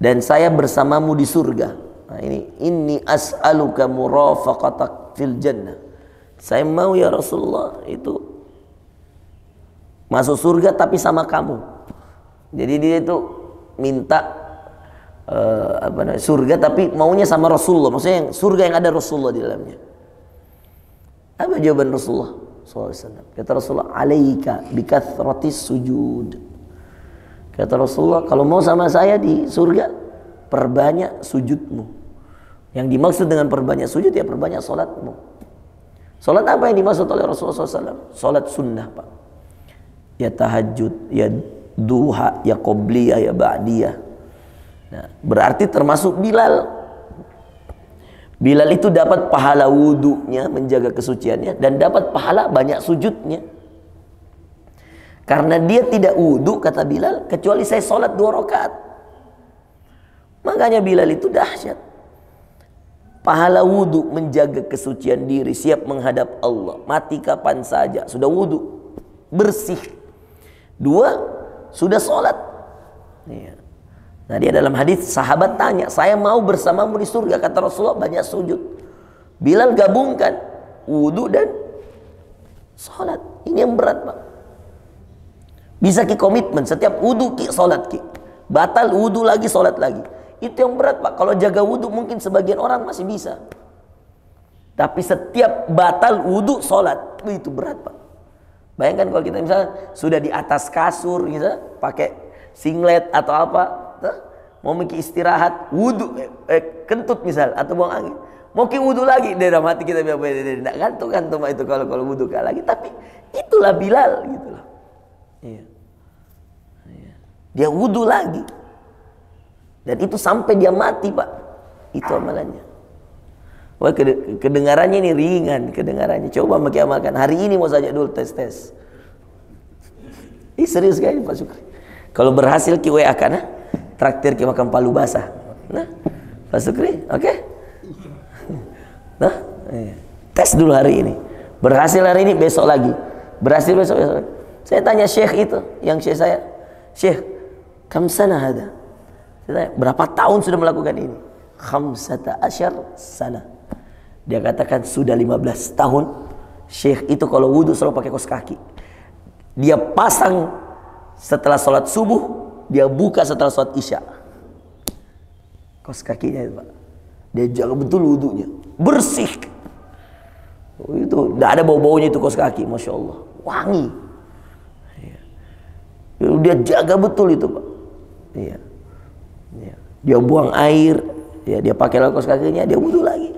dan saya bersamamu di surga. Nah, ini as'aluka murafaqatak fil jannah. Saya mau ya Rasulullah itu masuk surga tapi sama kamu. Jadi dia itu minta surga tapi maunya sama Rasulullah. Maksudnya yang surga yang ada Rasulullah di dalamnya. Apa jawaban Rasulullah SAW? Kata Rasulullah, alaika bikathratis sujud. Kata Rasulullah, kalau mau sama saya di surga, perbanyak sujudmu. Yang dimaksud dengan perbanyak sujud ya perbanyak sholatmu. Sholat apa yang dimaksud oleh Rasulullah SAW? Sholat sunnah, Pak. Ya tahajud, ya duha, ya qobliyah, ya ba'diyah. Nah, berarti termasuk Bilal. Bilal itu dapat pahala wudunya, menjaga kesuciannya, dan dapat pahala banyak sujudnya. Karena dia tidak wudu, kata Bilal, kecuali saya sholat 2 rakaat. Makanya Bilal itu dahsyat. Pahala wudu, menjaga kesucian diri, siap menghadap Allah, mati kapan saja, sudah wudu, bersih. 2, sudah sholat. Ya. Nah, dia dalam hadis sahabat tanya, saya mau bersamamu di surga, kata Rasulullah, banyak sujud. Bilal gabungkan wudu dan sholat. Ini yang berat, Pak. Bisa ki komitmen, setiap wudu ki sholat ki, batal wudu lagi sholat lagi. Itu yang berat, Pak. Kalau jaga wudhu mungkin sebagian orang masih bisa. Tapi setiap batal wudhu sholat, itu berat, Pak. Bayangkan kalau kita misalnya sudah di atas kasur, misalnya pakai singlet atau apa, mau mikir istirahat, wudhu, kentut misal, atau buang angin. Mau ki wudu lagi, dalam hati kita bilang tidak kantung itu kalau wudu lagi. Tapi itulah Bilal gitu loh. Iya. Dia wudu lagi, dan itu sampai dia mati Pak. Itu amalannya. Wah, kedengarannya ini ringan, kedengarannya. Coba mau amalkan. Hari ini mau saja dulu tes. Serius sekali Pak Sukri. Kalau berhasil ki WA kana, traktir ki makan palu basah. Nah, Pak Sukri, oke? Nah, tes dulu hari ini. Berhasil hari ini, besok lagi. Berhasil besok lagi. Saya tanya Syekh itu, yang Syekh saya, Syekh, kam sana hada? Saya tanya, berapa tahun sudah melakukan ini? 15 sana. Dia katakan sudah 15 tahun. Syekh itu kalau wudhu selalu pakai kaos kaki. Dia pasang setelah sholat subuh, dia buka setelah sholat isya. Kaos kakinya itu Pak. Dia jaga betul wudhunya, bersih. Itu tidak ada bau-baunya itu kaos kaki, masya Allah, wangi. Dia jaga betul itu Pak. Iya. Dia buang air, dia pakai kaos kakinya, dia wudhu lagi.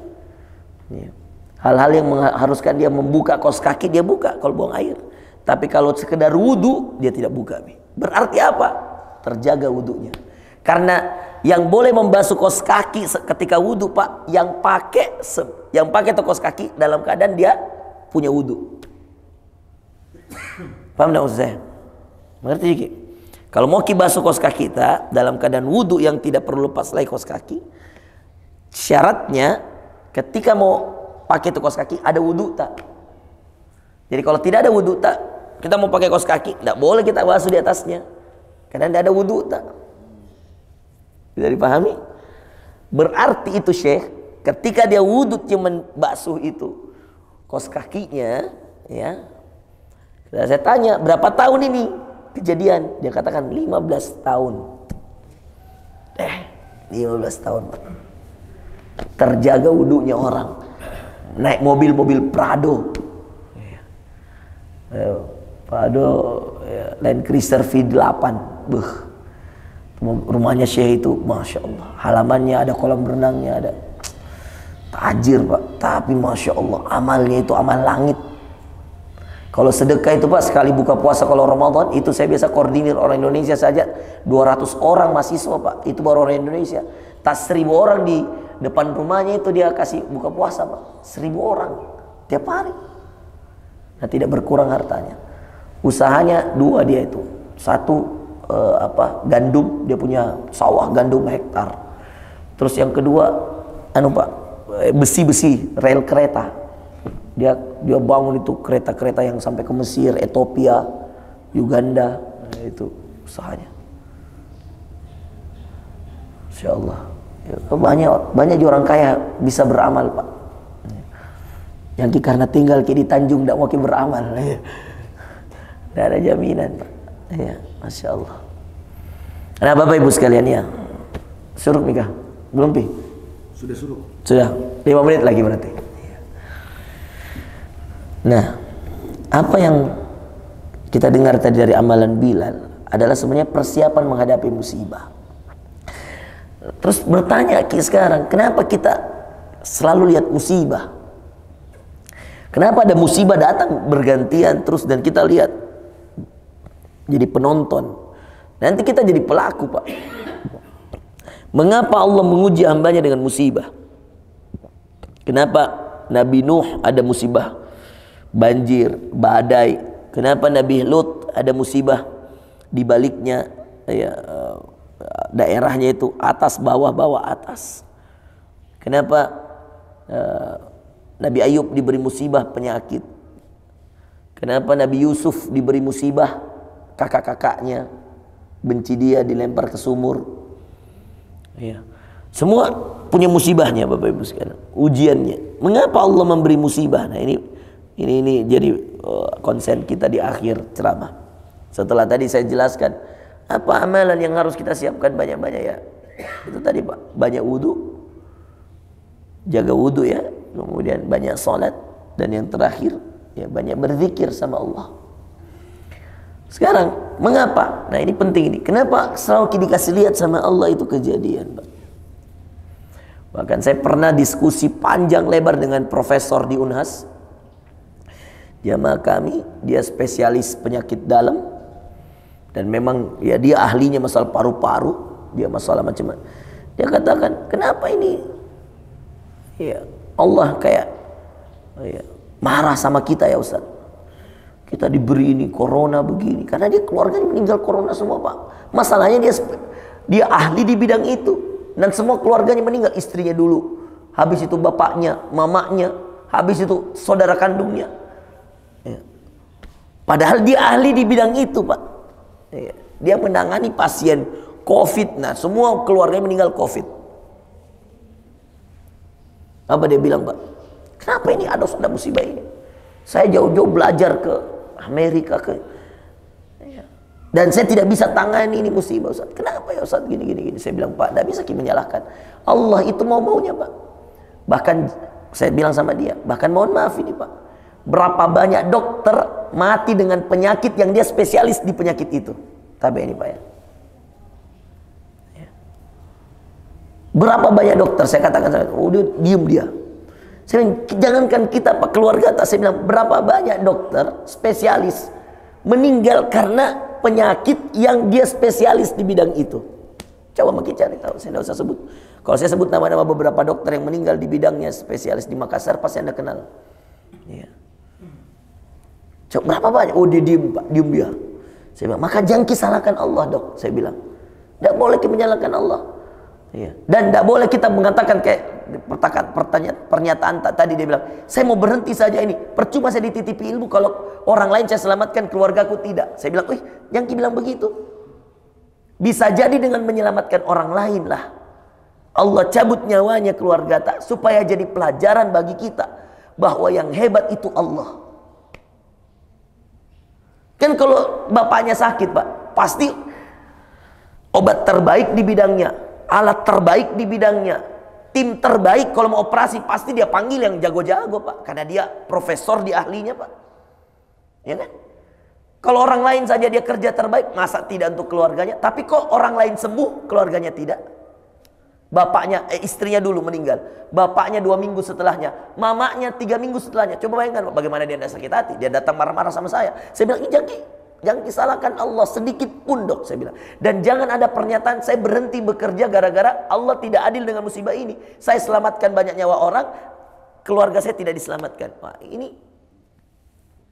Hal-hal yang mengharuskan dia membuka kaos kaki, dia buka kalau buang air. Tapi kalau sekedar wudhu, dia tidak buka. Berarti apa? Terjaga wudhunya. Karena yang boleh membasuh kaos kaki ketika wudhu Pak, yang pakai itu kaos kaki dalam keadaan dia punya wudhu. Paham tidak maksud saya? Mengerti Ki? Kalau mau ki basuh kaos kaki kita dalam keadaan wudhu yang tidak perlu lepas lagi kaos kaki, syaratnya ketika mau pakai itu kaos kaki ada wudhu tak? Jadi kalau tidak ada wudhu tak, kita mau pakai kaos kaki, tidak boleh kita basuh di atasnya, karena tidak ada wudhu tak. Bisa dipahami? Berarti itu Syekh, ketika dia wudhu cuman basuh itu kaos kakinya, ya. Saya tanya berapa tahun ini kejadian? Dia katakan 15 tahun. 15 tahun Pak. Terjaga wudhunya orang. Naik mobil Prado. Prado Land Cruiser V8. Rumahnya Syekh itu masya Allah, halamannya ada kolam renangnya, ada tajir Pak. Tapi masya Allah, amalnya itu amal langit. Kalau sedekah itu Pak, sekali buka puasa kalau Ramadan itu saya biasa koordinir orang Indonesia saja 200 orang mahasiswa Pak, itu baru orang Indonesia. Tas 1000 orang di depan rumahnya itu dia kasih buka puasa Pak, 1000 orang tiap hari. Nah, tidak berkurang hartanya. Usahanya dua dia itu, satu gandum, dia punya sawah gandum hektar. Terus yang kedua Pak, besi rel kereta. Dia bangun itu kereta-kereta yang sampai ke Mesir, Ethiopia, Uganda. Itu usahanya. Insyaallah. Banyak orang kaya bisa beramal Pak. Yang karena tinggal di Tanjung tidak mau beramal. Tidak ada jaminan Pak. Ya, masya Allah. Nah Bapak Ibu sekalian ya, suruk nikah belum Pi? Sudah suruk. Sudah 5 menit lagi berarti. Nah, apa yang kita dengar tadi dari amalan Bilal adalah sebenarnya persiapan menghadapi musibah. Terus bertanya Ki sekarang, kenapa kita selalu lihat musibah? Kenapa ada musibah datang bergantian terus dan kita lihat jadi penonton? Nanti kita jadi pelaku Pak. Mengapa Allah menguji hambanya dengan musibah? Kenapa Nabi Nuh ada musibah banjir, badai? Kenapa Nabi Lut ada musibah di baliknya daerahnya itu atas bawah bawah atas? Kenapa Nabi Ayub diberi musibah penyakit? Kenapa Nabi Yusuf diberi musibah kakak-kakaknya benci dia, dilempar ke sumur? Ya. Semua punya musibahnya Bapak Ibu sekalian, ujiannya. Mengapa Allah memberi musibah? Nah ini jadi konsen kita di akhir ceramah. Setelah tadi saya jelaskan apa amalan yang harus kita siapkan banyak-banyak ya. Itu tadi Pak, banyak wudu, jaga wudu ya, kemudian banyak salat, dan yang terakhir ya banyak berzikir sama Allah. Sekarang mengapa? Nah ini penting ini. Kenapa selalu dikasih lihat sama Allah itu kejadian Pak? Bahkan saya pernah diskusi panjang lebar dengan profesor di Unhas. Jamaah kami, dia spesialis penyakit dalam. Dan memang ya dia ahlinya masalah paru-paru, dia masalah macam-macam. Dia katakan, kenapa ini ya Allah kayak ya, marah sama kita ya Ustaz. Kita diberi ini corona begini. Karena dia keluarganya meninggal corona semua Pak. Masalahnya dia ahli di bidang itu. Dan semua keluarganya meninggal. Istrinya dulu, habis itu bapaknya, mamanya, habis itu saudara kandungnya ya. Padahal dia ahli di bidang itu Pak ya. Dia menangani pasien COVID. Nah semua keluarganya meninggal COVID. Apa dia bilang Pak? Kenapa ini ada musibah ini? Saya jauh-jauh belajar ke Amerika dan saya tidak bisa tangani ini musibah Ustaz. Kenapa ya Ustaz gini. Saya bilang Pak, tidak bisa kita menyalahkan. Allah itu maunya Pak. Bahkan saya bilang sama dia, bahkan mohon maaf ini Pak, berapa banyak dokter mati dengan penyakit yang dia spesialis di penyakit itu. Tapi ini Pak ya. Berapa banyak dokter, saya katakan, dia diem dia. Saya bilang, jangankan kita Pak, keluarga tak. Saya bilang, berapa banyak dokter spesialis meninggal karena penyakit yang dia spesialis di bidang itu. Coba makin cari tahu, saya tidak usah sebut. Kalau saya sebut nama-nama beberapa dokter yang meninggal di bidangnya spesialis di Makassar, pasti Anda kenal. Ya. Coba berapa banyak? Oh dia diem Pak, diem dia. Saya bilang, maka jangan salahkan Allah Dok. Saya bilang, tidak boleh kita menyalahkan Allah. Ya. Dan tidak boleh kita mengatakan kayak pernyataan tadi dia bilang, saya mau berhenti saja ini, percuma saya dititipi ilmu kalau orang lain saya selamatkan, keluargaku tidak. Saya bilang, jangan bilang begitu. Bisa jadi dengan menyelamatkan orang lain lah Allah cabut nyawanya keluarga tak, supaya jadi pelajaran bagi kita bahwa yang hebat itu Allah. Kan kalau bapaknya sakit Pak, pasti obat terbaik di bidangnya, alat terbaik di bidangnya, tim terbaik. Kalau mau operasi pasti dia panggil yang jago-jago Pak, karena dia profesor di ahlinya Pak. Ya kan? Kalau orang lain saja dia kerja terbaik, masa tidak untuk keluarganya? Tapi kok orang lain sembuh, keluarganya tidak? Bapaknya, istrinya dulu meninggal, bapaknya 2 minggu setelahnya, mamanya 3 minggu setelahnya. Coba bayangkan Pak, bagaimana dia tidak sakit hati. Dia datang marah-marah sama saya. Saya bilang, ini jangan disalahkan Allah sedikit pun Dok, saya bilang. Dan jangan ada pernyataan saya berhenti bekerja gara-gara Allah tidak adil dengan musibah ini. Saya selamatkan banyak nyawa orang, keluarga saya tidak diselamatkan. Wah, ini.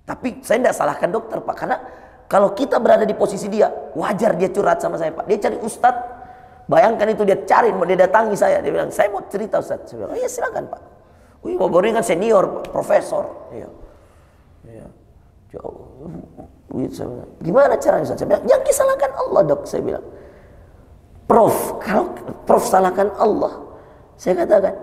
Tapi saya tidak salahkan dokter Pak, karena kalau kita berada di posisi dia, wajar dia curhat sama saya Pak. Dia cari ustadz, bayangkan itu dia cari, dia datangi saya, dia bilang, saya mau cerita ustadz. Saya bilang, oh iya silakan Pak. Wih, mau boring kan senior, profesor. Iya. Iya. Gimana caranya Ustaz? Saya bilang, jangan salahkan Allah Dok. Saya bilang, kalau Prof salahkan Allah, saya katakan,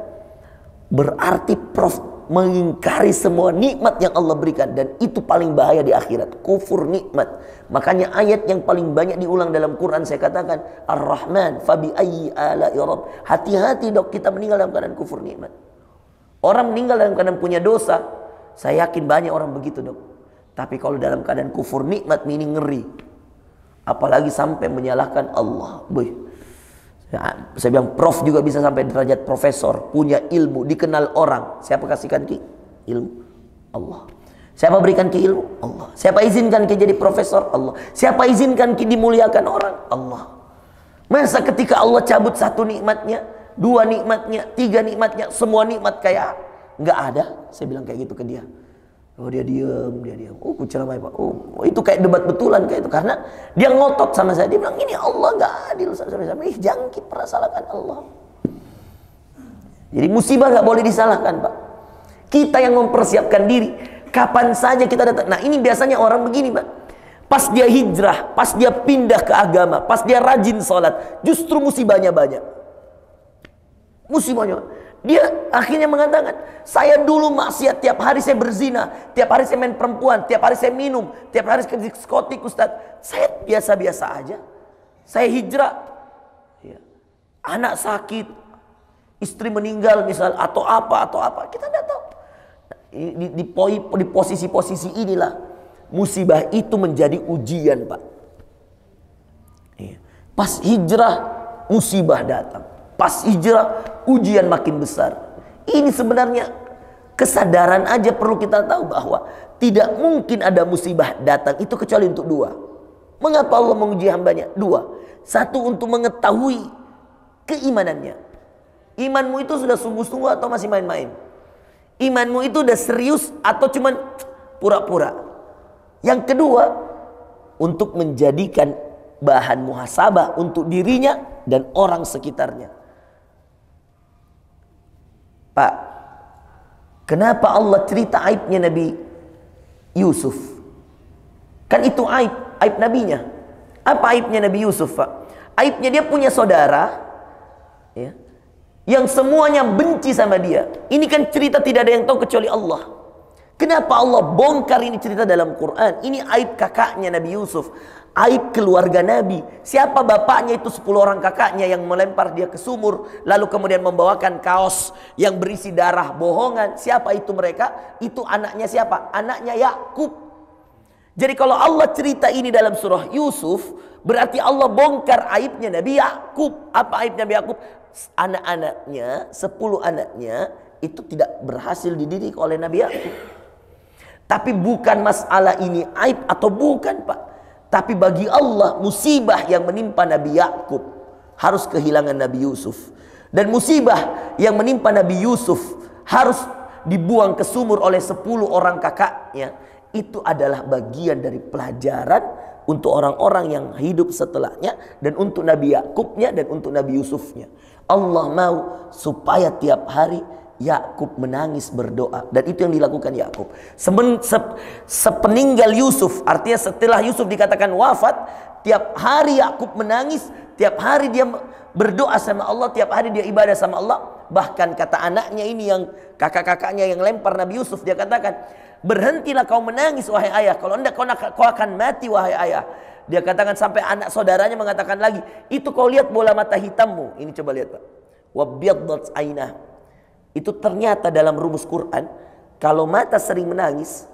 berarti Prof mengingkari semua nikmat yang Allah berikan, dan itu paling bahaya di akhirat, kufur nikmat. Makanya ayat yang paling banyak diulang dalam Quran, saya katakan, Ar-Rahman fabi ayyi ala'i rabb. Hati-hati Dok, kita meninggal dalam keadaan kufur nikmat. Orang meninggal dalam keadaan punya dosa, saya yakin banyak orang begitu Dok. Tapi kalau dalam keadaan kufur nikmat, ini ngeri. Apalagi sampai menyalahkan Allah. Saya bilang, Prof juga bisa sampai derajat profesor, punya ilmu, dikenal orang. Siapa kasihkan ki ilmu? Allah. Siapa berikan ki ilmu? Allah. Siapa izinkan ki jadi profesor? Allah. Siapa izinkan ki dimuliakan orang? Allah. Masa ketika Allah cabut 1 nikmatnya, 2 nikmatnya, 3 nikmatnya, semua nikmat kayak nggak ada? Saya bilang kayak gitu ke dia. Oh dia diam. Oh ceramah Pak. Oh itu kayak debat betulan kayak itu, karena dia ngotot sama saya. Dia bilang ini Allah nggak adil. Jangan kita pernah salahkan Allah. Jadi musibah nggak boleh disalahkan Pak. Kita yang mempersiapkan diri. Kapan saja kita datang. Nah ini biasanya orang begini Pak. Pas dia hijrah, pas dia pindah ke agama, pas dia rajin sholat, justru musibahnya banyak. Musibahnya. Dia akhirnya mengatakan, saya dulu maksiat, tiap hari saya berzina, tiap hari saya main perempuan, tiap hari saya minum, tiap hari saya ke diskotik Ustadz. Saya biasa-biasa aja. Saya hijrah, ya. Anak sakit, istri meninggal misal, atau apa, kita tidak tahu. Di posisi-posisi inilah musibah itu menjadi ujian Pak. Pas hijrah, musibah datang. pas hijrah ujian makin besar. Ini sebenarnya kesadaran aja perlu kita tahu bahwa tidak mungkin ada musibah datang itu kecuali untuk dua. Mengapa Allah menguji hambanya? Dua. Satu, untuk mengetahui keimanannya. Imanmu itu sudah sungguh-sungguh atau masih main-main? Imanmu itu udah serius atau cuman pura-pura? Yang kedua, untuk menjadikan bahan muhasabah untuk dirinya dan orang sekitarnya. Pak, kenapa Allah cerita aibnya Nabi Yusuf? Kan itu aib nabinya. Apa aibnya Nabi Yusuf, Pak? Aibnya dia punya saudara, ya, yang semuanya benci sama dia. Ini kan cerita tidak ada yang tahu kecuali Allah. Kenapa Allah bongkar ini cerita dalam Quran? Ini aib kakaknya Nabi Yusuf, aib keluarga Nabi. Siapa bapaknya? Itu 10 orang kakaknya yang melempar dia ke sumur, lalu kemudian membawakan kaos yang berisi darah bohongan. Siapa itu mereka? Itu anaknya siapa? Anaknya Yakub. Jadi kalau Allah cerita ini dalam surah Yusuf, berarti Allah bongkar aibnya Nabi Yakub. Apa aibnya Nabi Yakub? Anak-anaknya, 10 anaknya itu tidak berhasil dididik oleh Nabi Yakub. Tapi bukan masalah ini aib atau bukan, Pak. Tapi bagi Allah musibah yang menimpa Nabi Yakub harus kehilangan Nabi Yusuf. Dan musibah yang menimpa Nabi Yusuf harus dibuang ke sumur oleh 10 orang kakaknya. Itu adalah bagian dari pelajaran untuk orang-orang yang hidup setelahnya, dan untuk Nabi Yakubnya dan untuk Nabi Yusufnya. Allah mau supaya tiap hari Yakub menangis berdoa, dan itu yang dilakukan Yakub. Sepeninggal Yusuf, artinya setelah Yusuf dikatakan wafat, tiap hari Yakub menangis, tiap hari dia berdoa sama Allah, tiap hari dia ibadah sama Allah. Bahkan kata anaknya ini yang kakak-kakaknya yang lempar Nabi Yusuf, dia katakan, berhentilah kau menangis wahai ayah, kalau enggak kau akan mati wahai ayah. Dia katakan sampai anak saudaranya mengatakan lagi, itu kau lihat bola mata hitammu. Ini coba lihat, Pak. Wabyaddat ainah. Itu ternyata dalam rumus Quran, kalau mata sering menangis,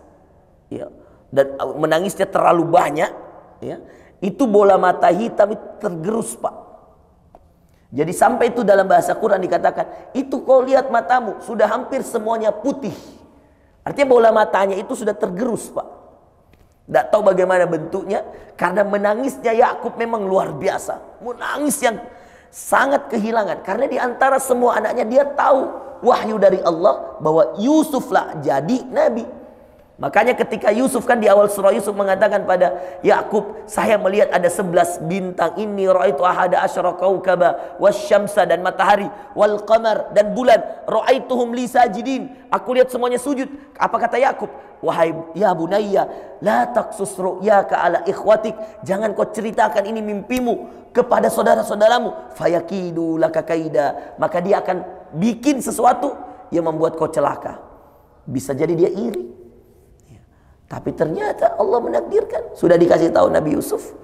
ya, dan menangisnya terlalu banyak, ya, itu bola mata hitam itu tergerus, Pak. Jadi sampai itu dalam bahasa Quran dikatakan, itu kau lihat matamu sudah hampir semuanya putih. Artinya bola matanya itu sudah tergerus, Pak. Tidak tahu bagaimana bentuknya, karena menangisnya Yakub memang luar biasa. Menangis yang sangat kehilangan, karena di antara semua anaknya dia tahu wahyu dari Allah bahwa Yusuflah jadi nabi. Makanya ketika Yusuf kan di awal surah Yusuf mengatakan pada Yakub, saya melihat ada 11 bintang, inni ra'aitu ahada asyara kaukaba wasyamsa, dan matahari, wal qamar, dan bulan, ra'aituhum li sajidin, aku lihat semuanya sujud. Apa kata Yakub? Wahai ya bunayya, la taqsus ru'yaka ala ikhwatik, jangan kau ceritakan ini mimpimu kepada saudara-saudaramu, fayakidu laka kaida, maka dia akan bikin sesuatu yang membuat kau celaka. Bisa jadi dia iri. Tapi ternyata Allah menakdirkan, sudah dikasih tahu Nabi Yusuf,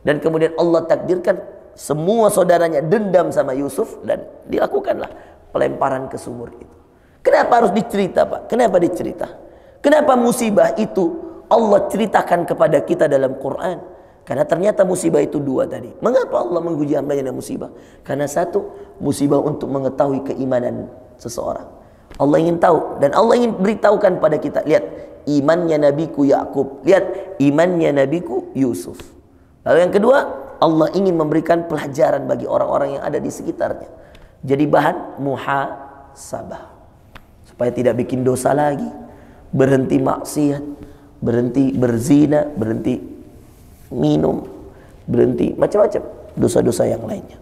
dan kemudian Allah takdirkan semua saudaranya dendam sama Yusuf, dan dilakukanlah pelemparan ke sumur itu. Kenapa harus dicerita, Pak? Kenapa dicerita? Kenapa musibah itu Allah ceritakan kepada kita dalam Quran? Karena ternyata musibah itu dua tadi. Mengapa Allah menguji hambanya dengan musibah? Karena satu, musibah untuk mengetahui keimanan seseorang. Allah ingin tahu, dan Allah ingin beritahukan pada kita. Lihat imannya nabiku Yakub, lihat imannya nabiku Yusuf. Lalu yang kedua, Allah ingin memberikan pelajaran bagi orang-orang yang ada di sekitarnya. Jadi bahan muhasabah, supaya tidak bikin dosa lagi, berhenti maksiat, berhenti berzina, berhenti minum, berhenti macam-macam dosa-dosa yang lainnya.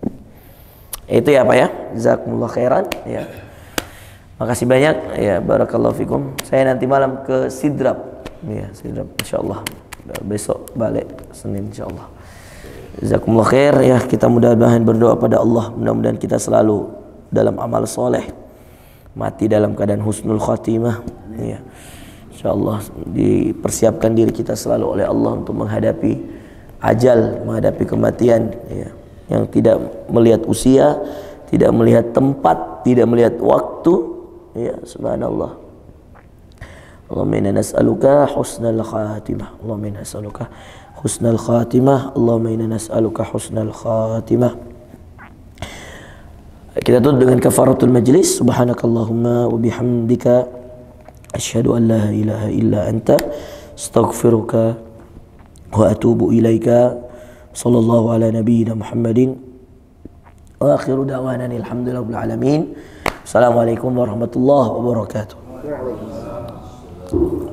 Itu ya Pak ya. Jazakumullah khairan ya. Makasih banyak ya, barakallahu fikum. Saya nanti malam ke Sidrap ya, Sidrap insyaallah. Besok balik Senin insyaallah. Jazakumullah khair ya. Kita mudah-mudahan berdoa pada Allah, mudah-mudahan kita selalu dalam amal soleh, mati dalam keadaan husnul khatimah ya. Insyaallah dipersiapkan diri kita selalu oleh Allah untuk menghadapi ajal, menghadapi kematian ya, yang tidak melihat usia, tidak melihat tempat, tidak melihat waktu ya. Subhanallah. Allahumma inna nas'aluka husnal khatimah, Allahumma inna nas'aluka husnal khatimah, Allahumma inna nas'aluka husnal khatimah. Kita tutup dengan kafaratul majlis. Subhanakallahumma wa bihamdika asyhadu an la ilaha illa anta astaghfiruka wa atubu ilaika. Sallallahu ala nabiyyina Muhammadin wa akhiru da'wana alhamdulillahi rabbil alamin. Assalamualaikum warahmatullahi wabarakatuh.